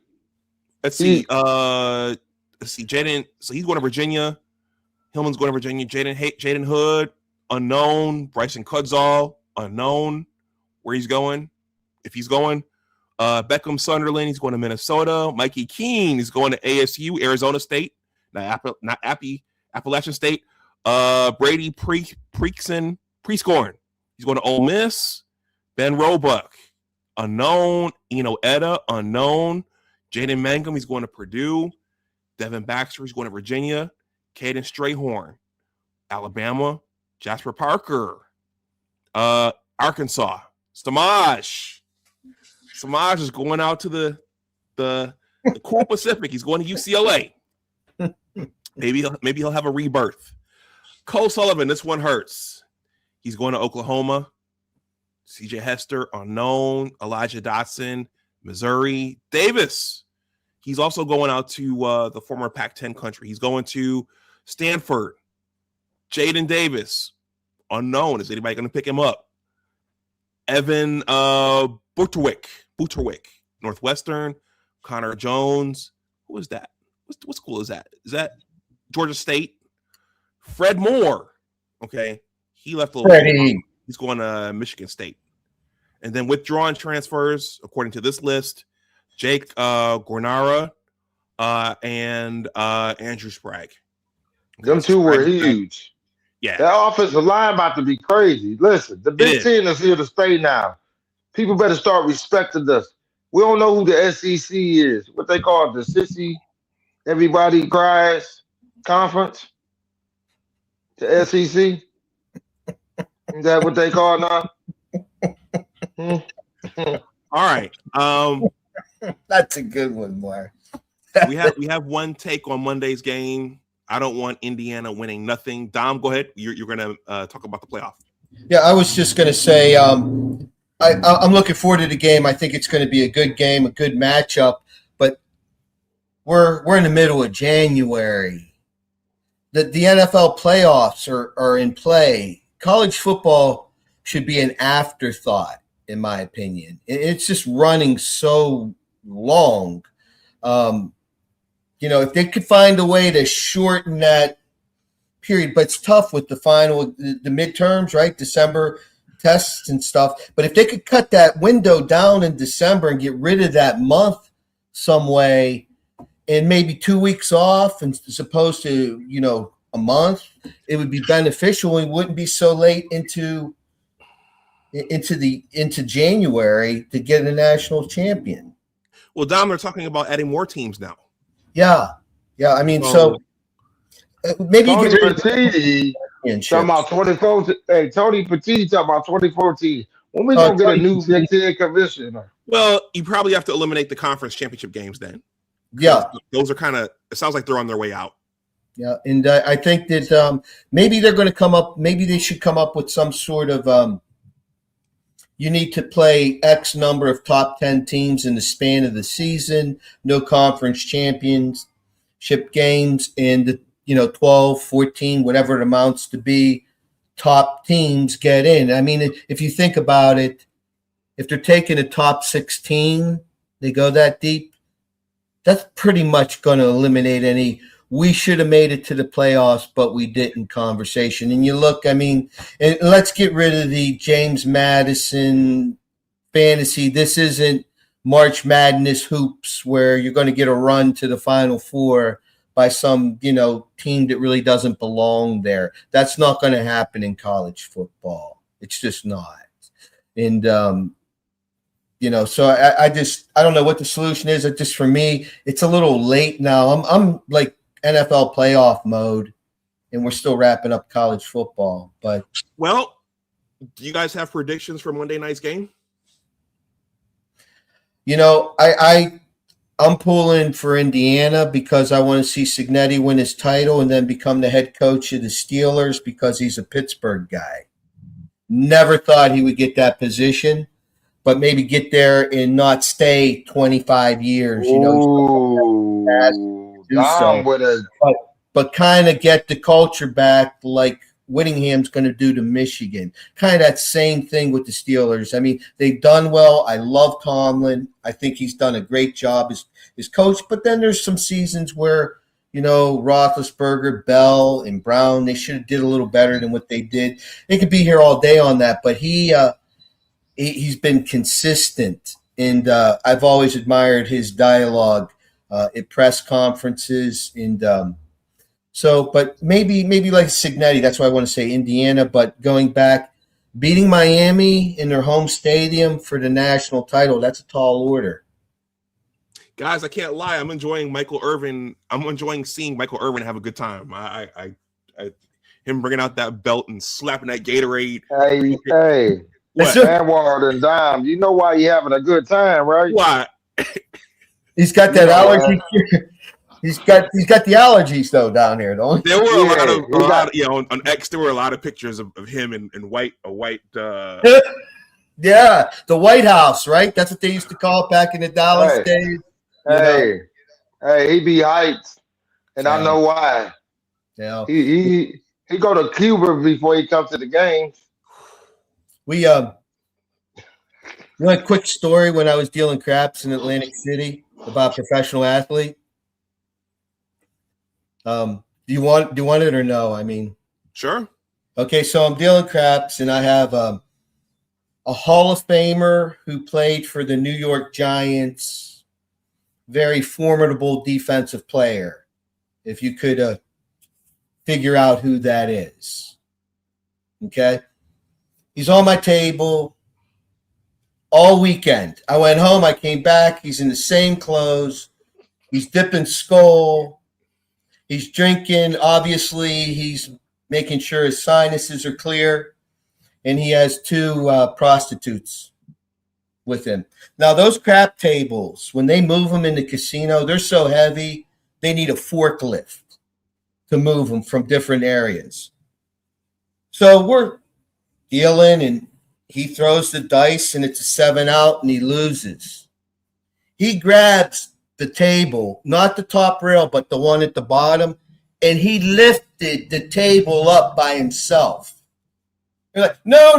Let's see. Jaden. So he's going to Virginia. Hillman's going to Virginia. Jaden Hood, unknown. Bryson Cudzall, unknown. Where he's going, if he's going. Beckham Sunderland, he's going to Minnesota. Mikey Keene is going to ASU, Arizona State, not Appalachian State. Brady Prescorn, he's going to Ole Miss. Ben Roebuck, unknown. Eno Etta, unknown. Jaden Mangum, he's going to Purdue. Devin Baxter, he's going to Virginia. Caden Strayhorn, Alabama. Jasper Parker, Arkansas. Samaj is going out to the cool Pacific. He's going to UCLA. Maybe he'll have a rebirth. Cole Sullivan, this one hurts. He's going to Oklahoma. CJ Hester, unknown. Elijah Dotson, Missouri. Davis, he's also going out to the former Pac-10 country. He's going to Stanford. Jaden Davis, unknown. Is anybody going to pick him up? Evan Butterwick, Northwestern. Connor Jones. Who is that? What school is that? Is that Georgia State? Fred Moore. Okay. He left a little. Freddie. He's going to Michigan State. And then withdrawing transfers, according to this list, Jake Gornara and Andrew Sprague. Them two were huge. Yeah. That offensive line about to be crazy. Listen, the Big Ten is here to stay now. People better start respecting us. We don't know who the SEC is. What they call it, the sissy, everybody cries conference. The SEC. Is that what they call it now? Hmm? All right. That's a good one, Mark. we have one take on Monday's game. I don't want Indiana winning nothing. Dom, go ahead. You're going to talk about the playoff. Yeah, I was just going to say I'm looking forward to the game. I think it's going to be a good game, a good matchup. But we're in the middle of January. The NFL playoffs are in play. College football should be an afterthought, in my opinion. It's just running so long. If they could find a way to shorten that period, but it's tough with the midterms, right? December tests and stuff. But if they could cut that window down in December and get rid of that month some way, and maybe 2 weeks off as opposed to, a month, it would be beneficial. We wouldn't be so late into January to get a national champion. Well, Dom, they're talking about adding more teams now. Yeah. I mean, so maybe Tony you get Petit talking about 24. Hey, Tony Petit talking about 2014. When we gonna get a new Big Ten commissioner? Well, you probably have to eliminate the conference championship games then. Yeah, those are kind of. It sounds like they're on their way out. Yeah, and I think that maybe they're going to come up. Maybe they should come up with some sort of. You need to play X number of top 10 teams in the span of the season. No conference championship games, and 12, 14, whatever it amounts to be, top teams get in. I mean, if you think about it, if they're taking a top 16, they go that deep. That's pretty much going to eliminate any. We should have made it to the playoffs, but we didn't conversation. And you look, I mean, and let's get rid of the James Madison fantasy. This isn't March Madness hoops where you're going to get a run to the Final Four by some, team that really doesn't belong there. That's not going to happen in college football. It's just not. And, so I don't know what the solution is. It just, for me, it's a little late now. I'm like NFL playoff mode, and we're still wrapping up college football. But well, do you guys have predictions for Monday night's game? I'm pulling for Indiana because I want to see Cignetti win his title and then become the head coach of the Steelers because he's a Pittsburgh guy. Never thought he would get that position, but maybe get there and not stay 25 years. But kind of get the culture back like Whittingham's going to do to Michigan. Kind of that same thing with the Steelers. I mean, they've done well. I love Tomlin. I think he's done a great job as coach. But then there's some seasons where, Roethlisberger, Bell, and Brown, they should have did a little better than what they did. They could be here all day on that, but he's been consistent. And I've always admired his dialogue at press conferences. And but maybe like Cignetti, that's why I want to say Indiana. But going back, beating Miami in their home stadium for the national title, that's a tall order. Guys, I can't lie. I'm enjoying Michael Irvin. I'm enjoying seeing Michael Irvin have a good time. Him bringing out that belt and slapping that Gatorade. Hey. Edward and Dom, you know why you having a good time, right? Why? He's got that allergy. He's got the allergies though down here, don't he? There were a lot of on X. There were a lot of pictures of him in white. Yeah, the White House, right? That's what they used to call it back in the Dallas days. Hey, he be hyped, and I know why. Yeah, he go to Cuba before he comes to the games. We a quick story when I was dealing craps in Atlantic City about professional athlete. Do you want it or no? I mean, sure. Okay, so I'm dealing craps, and I have a Hall of Famer who played for the New York Giants. Very formidable defensive player. If you could figure out who that is. Okay. He's on my table. all weekend. I went home. I came back. He's in the same clothes. He's dipping skull. He's drinking. Obviously, he's making sure his sinuses are clear. And he has 2 prostitutes with him. Now, those crap tables, when they move them in the casino, they're so heavy, they need a forklift to move them from different areas. So we're dealing, and he throws the dice, and it's a 7 out, and he loses. He grabs the table, not the top rail, but the one at the bottom, and he lifted the table up by himself. You're like, no.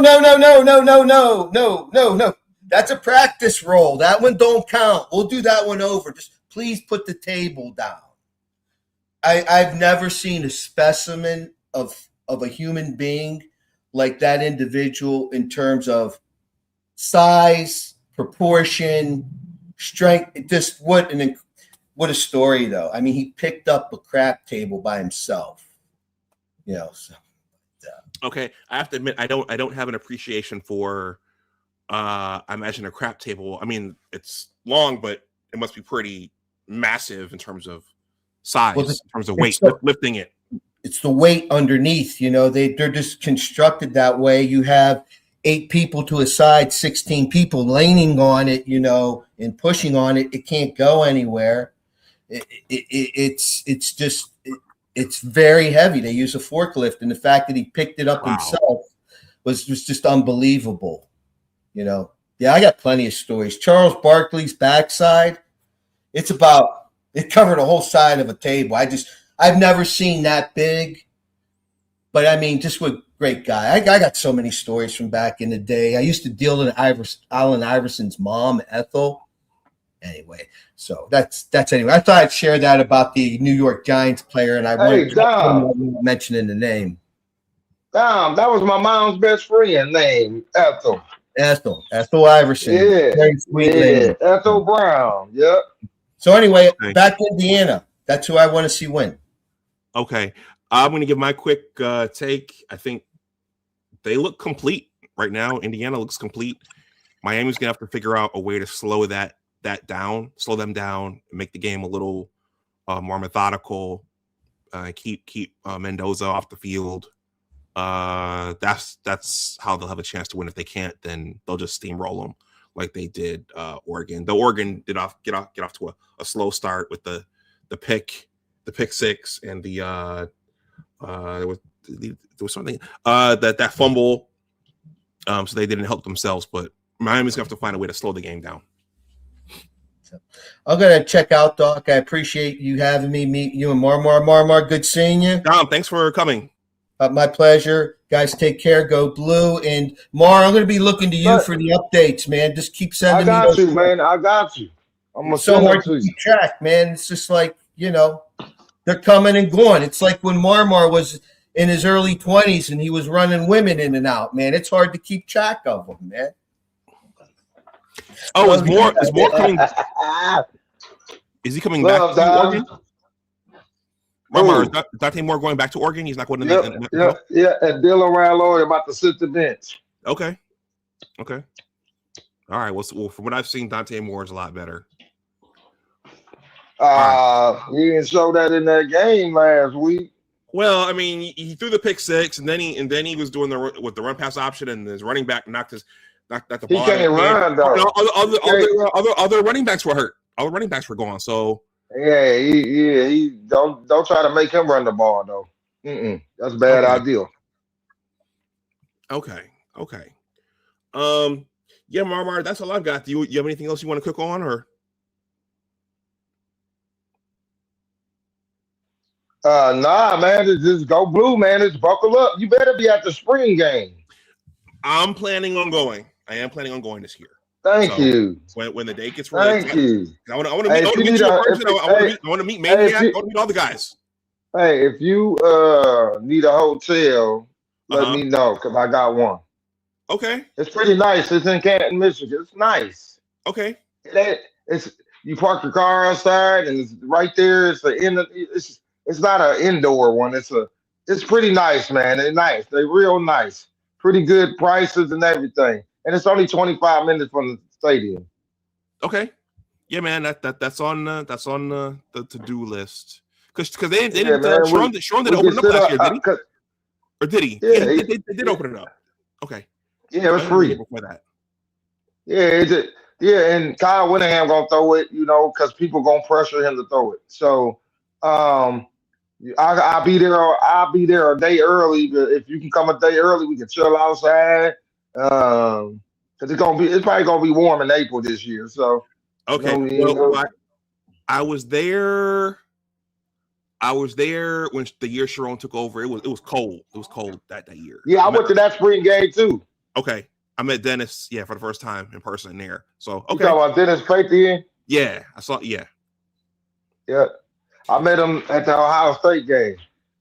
That's a practice roll. That one don't count. We'll do that one over. Just please put the table down. I've never seen a specimen of a human being like that individual in terms of size, proportion, strength. Just what a story, though. I mean, he picked up a crap table by himself. So. Okay, I have to admit, I don't have an appreciation for. I imagine a crap table. I mean, it's long, but it must be pretty massive in terms of size, in terms of weight, lifting it. It's the weight underneath. They're just constructed that way. You have 8 people to a side, 16 people leaning on it, and pushing on it. It can't go anywhere. It's very heavy. They use a forklift, and the fact that he picked it up himself was just unbelievable. Yeah, I got plenty of stories. Charles Barkley's backside, it covered a whole side of a table. I've never seen that big, but I mean, just what great guy. I got so many stories from back in the day. I used to deal with Allen Iverson's mom, Ethel. Anyway, so that's anyway. I thought I'd share that about the New York Giants player, and I wasn't mentioning the name. Dom, that was my mom's best friend name, Ethel. Ethel Iverson. Yeah. Very sweet lady. Ethel Brown. Yep. So anyway, back to Indiana. That's who I want to see win. Okay. I'm going to give my quick take. I think they look complete right now. Indiana looks complete. Miami's going to have to figure out a way to slow them down, and make the game a little more methodical. Keep Mendoza off the field. That's how they'll have a chance to win. If they can't, then they'll just steamroll them like they did Oregon. The Oregon did get off to a slow start with the pick six, and there was something that fumble. So they didn't help themselves, but Miami's gonna have to find a way to slow the game down. I'm gonna check out, Doc. I appreciate you having me meet you and Marmar. Good seeing you. Dom, thanks for coming. My pleasure. Guys, take care. Go Blue. And Mar, I'm going to be looking to you for the updates, man. Just keep sending me. I got you, man. I got you. I'm going to send it to you. Track, man. It's just like, they're coming and going. It's like when Marmar was in his early 20s and he was running women in and out, man. It's hard to keep track of them, man. Oh, is more coming? Is he coming back to Oregon? Marmar, is Dante Moore going back to Oregon? He's not going to. Yeah. And Dylan Ralloy about to sit the bench. Okay. All right. Well, from what I've seen, Dante Moore is a lot better. He didn't show that in that game last week. Well, I mean, he threw the pick six, and then he was doing the run pass option, and his running back knocked the ball. He can't run though. Other running backs were hurt. Other running backs were gone. So. Yeah, he don't try to make him run the ball though. That's a bad idea. Okay. Yeah, Marmar, that's all I've got. Do you have anything else you want to cook on, or? Nah, man. Just go Blue, man. Just buckle up. You better be at the spring game. I'm planning on going. I am planning on going this year. Thank you. When the day gets ready, thank you. I want to meet you in person. I want to meet Maniac. I want to meet all the guys. Hey, if you need a hotel, let me know because I got one. Okay. It's pretty nice. It's in Canton, Michigan. It's nice. Okay. It's you park your car outside and it's right there. It's not an indoor one. It's pretty nice, man. They're nice. They're real nice. Pretty good prices and everything. and it's only 25 minutes from the stadium. Okay. Yeah, man. That's on the to-do list. Because they Yeah, didn't man. Sharon didn't We can open it up sit last up, year, did he? Or did he? yeah, They did open it up. Okay. yeah, it was I didn't hear free. before that. Yeah, and Kyle Whittingham gonna throw it, because people gonna pressure him to throw it. So, I'll be there. I'll be there a day early. But if you can come a day early, we can chill outside. Because it's probably gonna be warm in April this year. So, Okay. Well, I was there. I was there when the year Sharon took over. It was cold. It was cold that year. Yeah, I went to that spring game too. Okay. I met Dennis, for the first time in person there. So okay. You talking about Dennis Pathian? Yeah, I saw. Yeah. Yeah, I met him at the Ohio State game.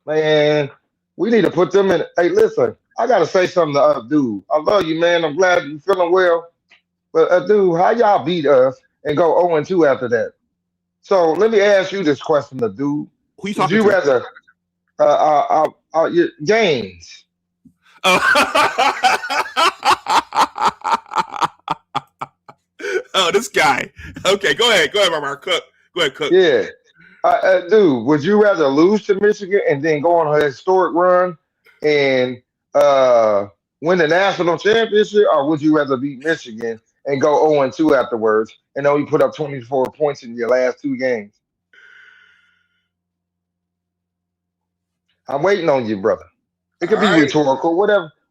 Man, we need to put them in. Hey, listen, I gotta say something to dude. I love you, man. I'm glad you feeling well. But dude, how y'all beat us and go 0-2 after that? So let me ask you this question, dude. Who you Would talking you to? rather your Gaines? Oh, this guy. Okay, go ahead, Mark. Cook. Go ahead, Cook. Yeah, dude, would you rather lose to Michigan and then go on a historic run and win the national championship, or would you rather beat Michigan and go 0-2 afterwards and only put up 24 points in your last two games? I'm waiting on you, brother. It could be rhetorical,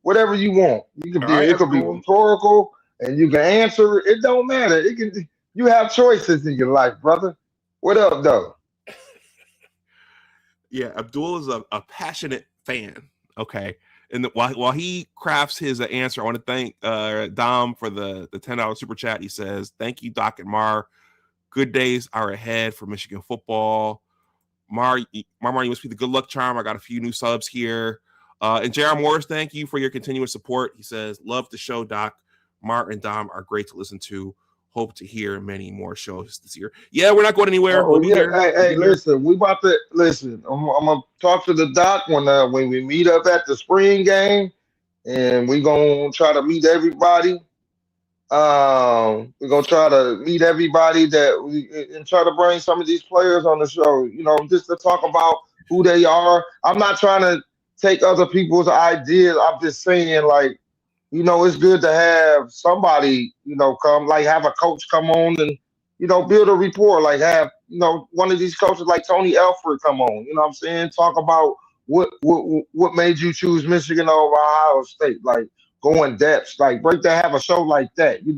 whatever you want. You can be. It could be rhetorical, and you can answer. It don't matter. It can. You have choices in your life, brother. What up, though? Yeah, Abdul is a passionate fan. Okay, and while he crafts his answer, I want to thank Dom for the $10 super chat. He says, "Thank you, Doc and Mar. Good days are ahead for Michigan football." Mar, you must be the good luck charm. I got a few new subs here. And J.R. Morris, thank you for your continuous support. He says, love the show, Doc. Mar and Dom are great to listen to. Hope to hear many more shows this year. Yeah, we're not going anywhere. We'll be here. Hey, listen, we about to listen. I'm gonna talk to the Doc when we meet up at the spring game, and we're gonna try to meet everybody. We're gonna try to meet everybody and try to bring some of these players on the show. Just to talk about who they are. I'm not trying to take other people's ideas. I'm just saying, like, it's good to have somebody, come, like, have a coach come on and, build a rapport. Like, have, one of these coaches like Tony Elford come on. You know what I'm saying? Talk about what made you choose Michigan over Ohio State. Like, go in depth, like have a show like that, yeah,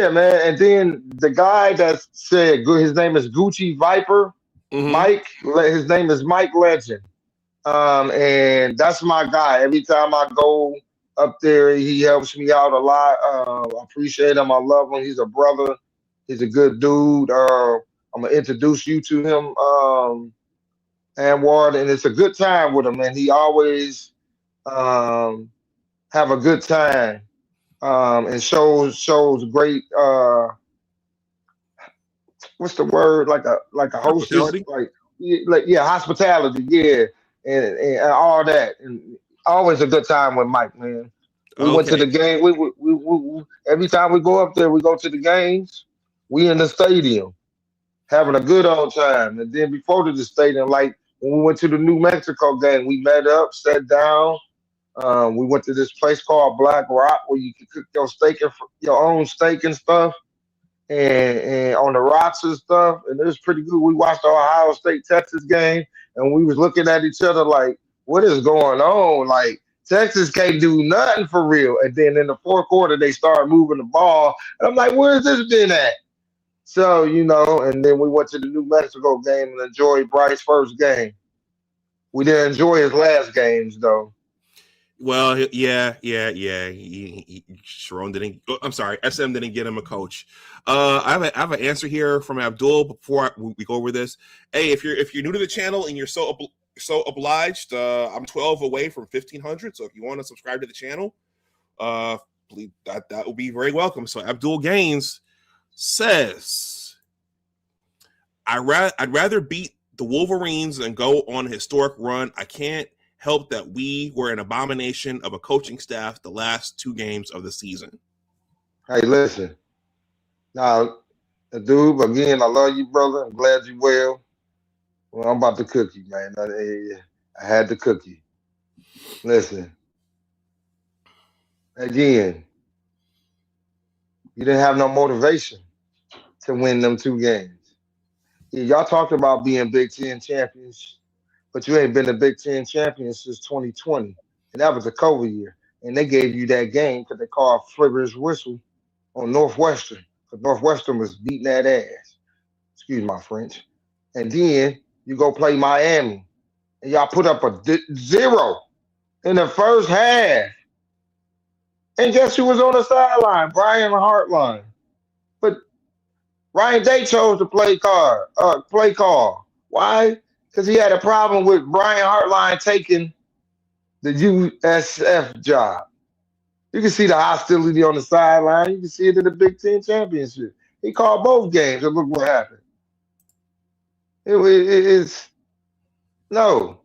man. And then the guy that said good, his name is Gucci Viper, Mike. His name is Mike Legend, and that's my guy. Every time I go up there, he helps me out a lot. I appreciate him. I love him. He's a brother. He's a good dude. I'm gonna introduce you to him. And Ward, and it's a good time with him, man. He always have a good time, and shows great. What's the word? Like a hostess, hospitality, yeah, and all that, and always a good time with Mike, man. We went to the game. We every time we go up there, we go to the games. We in the stadium having a good old time, and then before the stadium, like. When we went to the New Mexico game, we met up, sat down. We went to this place called Black Rock where you can cook your own steak and stuff, and on the rocks and stuff. And it was pretty good. We watched the Ohio State Texas game, and we was looking at each other like, "What is going on?" Like Texas can't do nothing for real. And then in the fourth quarter, they started moving the ball, and I'm like, "Where's this been at?" So, and then we went to the New Mexico game and enjoyed Bryce's first game. We didn't enjoy his last games, though. Well, yeah. Sharon didn't. I'm sorry, SM didn't get him a coach. I have an answer here from Abdul before we go over this. Hey, if you're new to the channel and you're so obliged, I'm 12 away from 1,500. So if you want to subscribe to the channel, please, that will be very welcome. So Abdul Gaines says, I'd rather beat the Wolverines and go on a historic run. I can't helped that we were an abomination of a coaching staff the last 2 games of the season. Hey, listen. Now, dude, again, I love you, brother. I'm glad you well. Well, I'm about to cook you, man. I had to cook you. Listen. Again, you didn't have no motivation to win them 2 games. Yeah, y'all talked about being Big Ten champions, but you ain't been a Big Ten champion since 2020, and that was a COVID year. And they gave you that game because they called Flivers whistle on Northwestern, because Northwestern was beating that ass. Excuse my French. And then you go play Miami, and y'all put up a 0 in the first half. And guess who was on the sideline? Brian Hartline. But Ryan Day chose to play call. Why? Because he had a problem with Brian Hartline taking the USF job. You can see the hostility on the sideline. You can see it in the Big Ten championship. He called both games, and look what happened. It's no.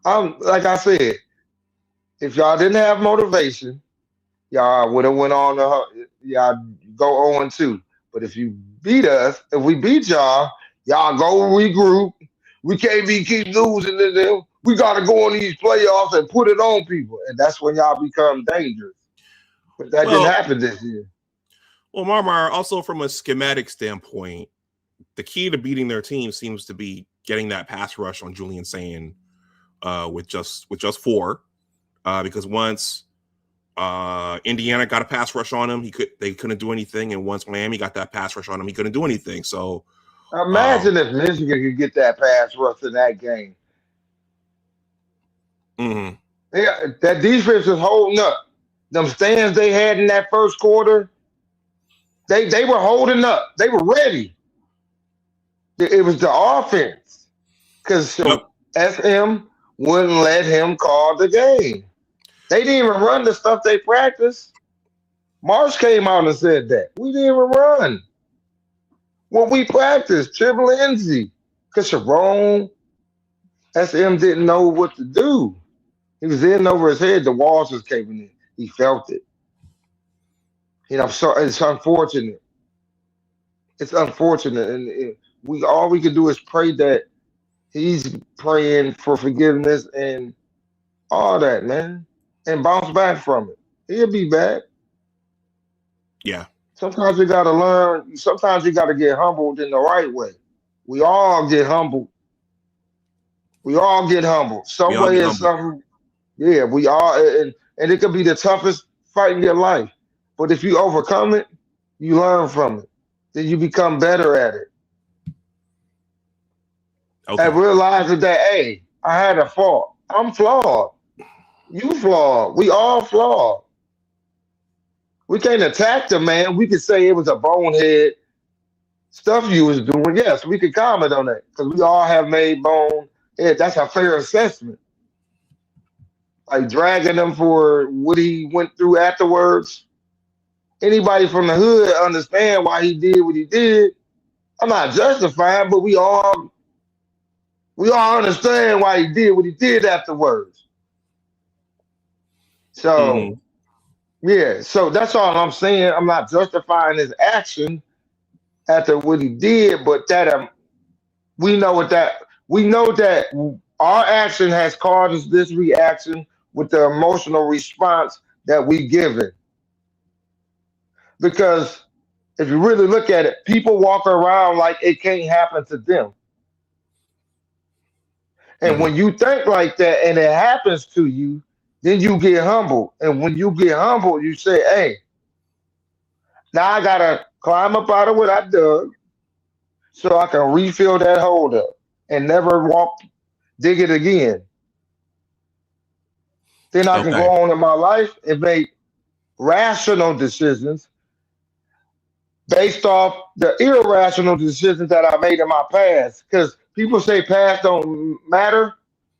Like I said, if y'all didn't have motivation, y'all would have went on y'all go 0-2. But if you beat us, if we beat y'all go regroup. We can't keep losing to them. We got to go on these playoffs and put it on people. And that's when y'all become dangerous. But that didn't happen this year. Well, Marmar, also from a schematic standpoint, the key to beating their team seems to be getting that pass rush on Julian Sand with just 4. Because once Indiana got a pass rush on him, they couldn't do anything. And once Miami got that pass rush on him, he couldn't do anything. So imagine if Michigan could get that pass rush in that game. Mm-hmm. Yeah, that defense was holding up. Them stands they had in that first quarter, they were holding up. They were ready. It was the offense. Because SM wouldn't let him call the game. They didn't even run the stuff they practiced. Marsh came out and said that. We didn't even run what we practiced, Triple Lindsay. Because Sharon, SM didn't know what to do. He was in over his head. The walls was caving in. He felt it. So it's unfortunate. It's unfortunate. And all we can do is pray that he's praying for forgiveness and all that, man. And bounce back from it. He'll be back. Yeah. Sometimes you got to learn. Sometimes you got to get humbled in the right way. We all get humbled. Some way or something. Yeah, we all. And it could be the toughest fight in your life. But if you overcome it, you learn from it. Then you become better at it. Okay. And realize that, hey, I had a fault. I'm flawed. You flawed. We all flawed. We can't attack the man. We could say it was a bonehead stuff you was doing. Yes, we could comment on that because we all have made bonehead. That's a fair assessment. Like dragging him for what he went through afterwards. Anybody from the hood understand why he did what he did. I'm not justifying, but we all understand why he did what he did afterwards. So, yeah, so that's all I'm saying. I'm not justifying his action after what he did, but that we know that our action has caused this reaction with the emotional response that we give it. Because if you really look at it, people walk around like it can't happen to them. And when you think like that and it happens to you, then you get humbled. And when you get humbled, you say, hey, now I got to climb up out of what I dug so I can refill that hole up and never dig it again. Then I can go on in my life and make rational decisions based off the irrational decisions that I made in my past. Because people say past don't matter,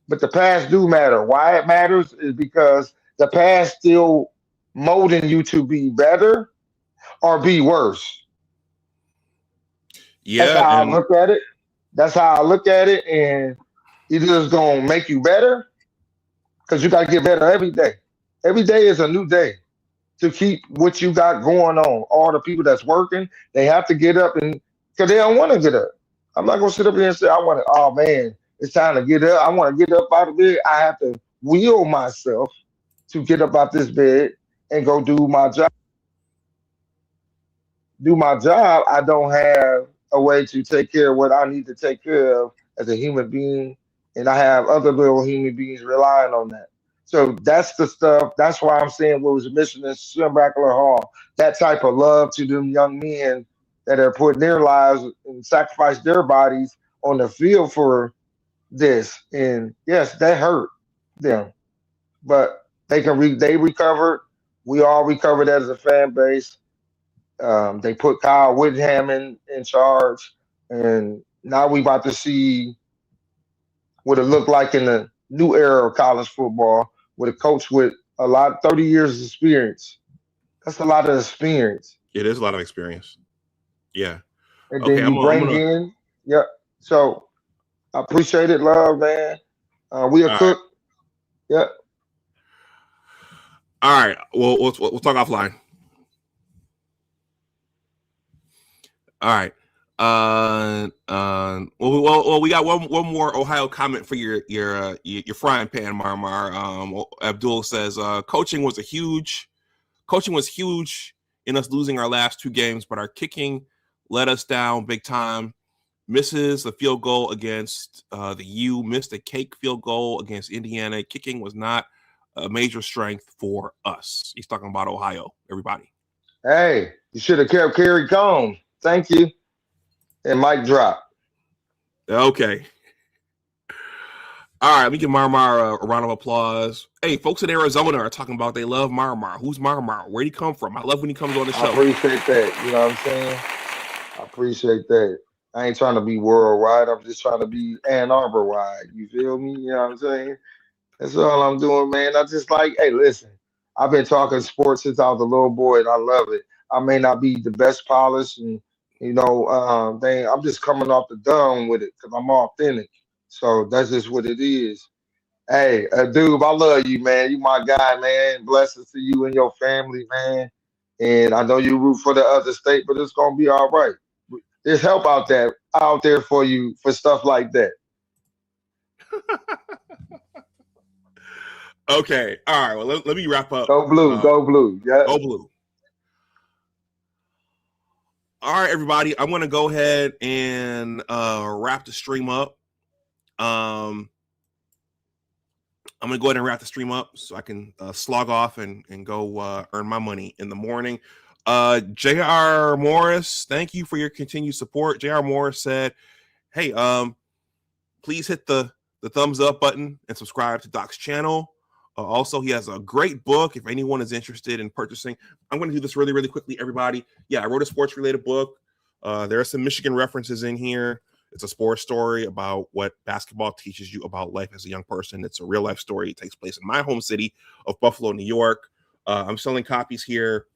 but the past do matter. Why it matters is because the past still molding you to be better or be worse. Yeah, that's how I look at it. And either it's gonna make you better because you got to get better every day. Every day is a new day to keep what you got going on. All the people that's working, they have to get up and because they don't want to get up. I'm not gonna sit up here and say I want to. Oh man, it's time to get up. I want to get up out of bed. I have to will myself to get up out this bed and go do my job. Do my job. I don't have a way to take care of what I need to take care of as a human being, and I have other little human beings relying on that. So that's the stuff. That's why I'm saying what was missing in Schembechler Hall. That type of love to them young men that are putting their lives and sacrifice their bodies on the field for this. And yes, that hurt them, but they recovered. We all recovered as a fan base. They put Kyle Whittingham in charge, and now we about to see what it looked like in the new era of college football with a coach with 30 years of experience. That's a lot of experience. It is a lot of experience. Yeah. And then you bring in, yeah. So I appreciate it, love, man. We are cooked. Yeah. All right. We'll talk offline. All right. Well, we got one more Ohio comment for your frying pan, Marmar. Abdul says, coaching was huge in us losing our last 2 games, but our kicking let us down big time. Misses a field goal against the U, missed a cake field goal against Indiana. Kicking was not a major strength for us. He's talking about Ohio, everybody. Hey, you should have kept Kerry Combs. Thank you. And mic drop. Okay. All right, let me give Marmar a round of applause. Hey, folks in Arizona are talking about they love Marmar. Who's Marmar? Where'd he come from? I love when he comes on the show. I appreciate that. You know what I'm saying? I appreciate that. I ain't trying to be worldwide. I'm just trying to be Ann Arbor wide. You feel me? You know what I'm saying? That's all I'm doing, man. I just like, hey, listen, I've been talking sports since I was a little boy, and I love it. I may not be the best polished, and I'm just coming off the dome with it because I'm authentic. So that's just what it is. Hey, dude, I love you, man. You my guy, man. Blessings to you and your family, man. And I know you root for the other state, but it's gonna be all right. There's help out there for you for stuff like that. Okay. All right. Well, let me wrap up. Go blue. Go blue. Yeah. Go blue. All right, everybody. I'm going to go ahead and wrap the stream up. I'm going to go ahead and wrap the stream up so I can slog off and go earn my money in the morning. J.R. Morris, thank you for your continued support. J.R. Morris said, hey, please hit the thumbs up button and subscribe to Doc's channel. Also, he has a great book if anyone is interested in purchasing. I'm going to do this really, really quickly, everybody. Yeah, I wrote a sports-related book. There are some Michigan references in here. It's a sports story about what basketball teaches you about life as a young person. It's a real-life story. It takes place in my home city of Buffalo, New York. I'm selling copies here.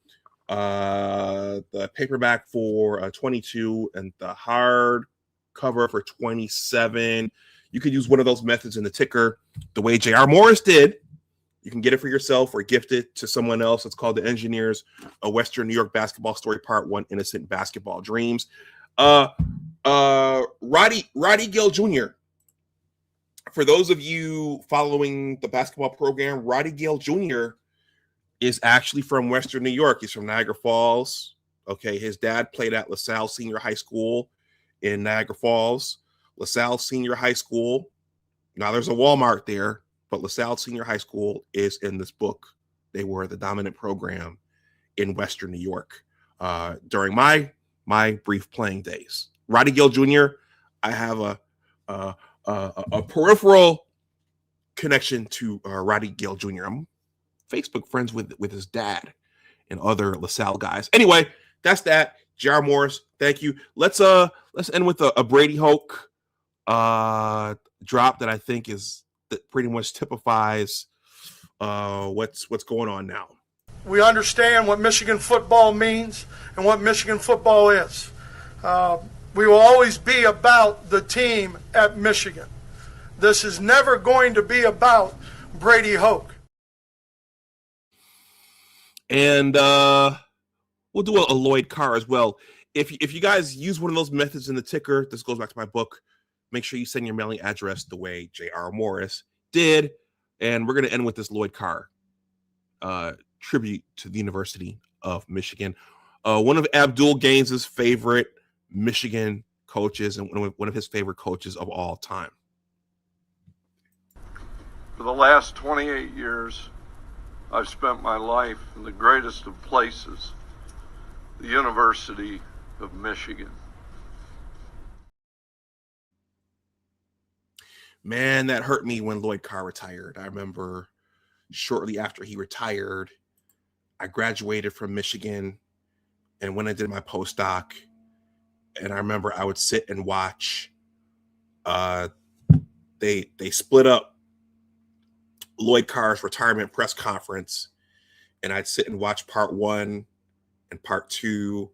The paperback for 22 and the hard cover for 27. You could use one of those methods in the ticker the way J.R. Morris did. You can get it for yourself or gift it to someone else. It's called The Engineers, a Western New York Basketball Story, Part 1, Innocent Basketball Dreams. Roddy Gill Jr. For those of you following the basketball program, Roddy Gill Jr. is actually from Western New York. He's from Niagara Falls. Okay, his dad played at LaSalle Senior High School in Niagara Falls. LaSalle Senior High School. Now there's a Walmart there, but LaSalle Senior High School is in this book. They were the dominant program in Western New York during my brief playing days. Roddy Gill Jr., I have a peripheral connection to Roddy Gill Jr. I'm Facebook friends with his dad and other LaSalle guys. Anyway, that's that. J.R. Morris, thank you. Let's end with a Brady Hoke drop that I think that pretty much typifies what's going on now. We understand what Michigan football means and what Michigan football is. We will always be about the team at Michigan. This is never going to be about Brady Hoke. And we'll do a Lloyd Carr as well. If you guys use one of those methods in the ticker, this goes back to my book. Make sure you send your mailing address the way J.R. Morris did. And we're going to end with this Lloyd Carr tribute to the University of Michigan. One of Abdul Gaines's favorite Michigan coaches and one of his favorite coaches of all time. For the last 28 years, I've spent my life in the greatest of places, the University of Michigan. Man, that hurt me when Lloyd Carr retired. I remember shortly after he retired, I graduated from Michigan and when I did my postdoc, and I remember I would sit and watch, they split up Lloyd Carr's retirement press conference, and I'd sit and watch part 1 and part 2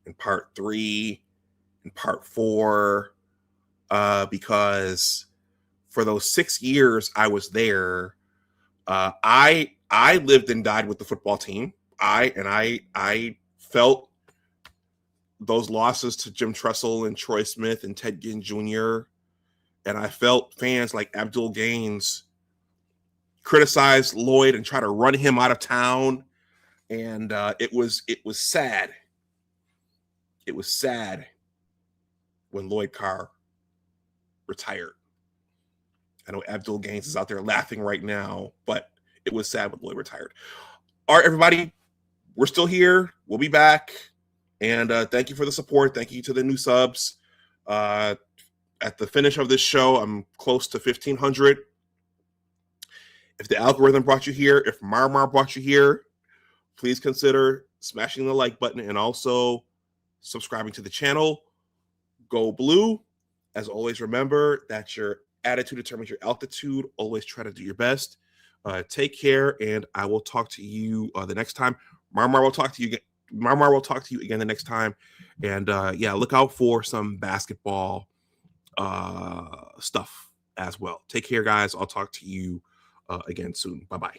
and part 3 and part 4 because for those 6 years I was there, I lived and died with the football team. I felt those losses to Jim Tressel and Troy Smith and Ted Ginn Jr. And I felt fans like Abdul Gaines criticize Lloyd and try to run him out of town. And it was sad. It was sad when Lloyd Carr retired. I know Abdul Gaines is out there laughing right now, but it was sad when Lloyd retired. All right, everybody, we're still here. We'll be back. And thank you for the support. Thank you to the new subs. At the finish of this show, I'm close to 1,500. If the algorithm brought you here, if Marmar brought you here, please consider smashing the like button and also subscribing to the channel. Go blue. As always, remember that your attitude determines your altitude. Always try to do your best. Take care, and I will talk to you the next time. Marmar will talk to you again. Marmar will talk to you again the next time. And yeah, look out for some basketball stuff as well. Take care, guys. I'll talk to you again soon. Bye-bye.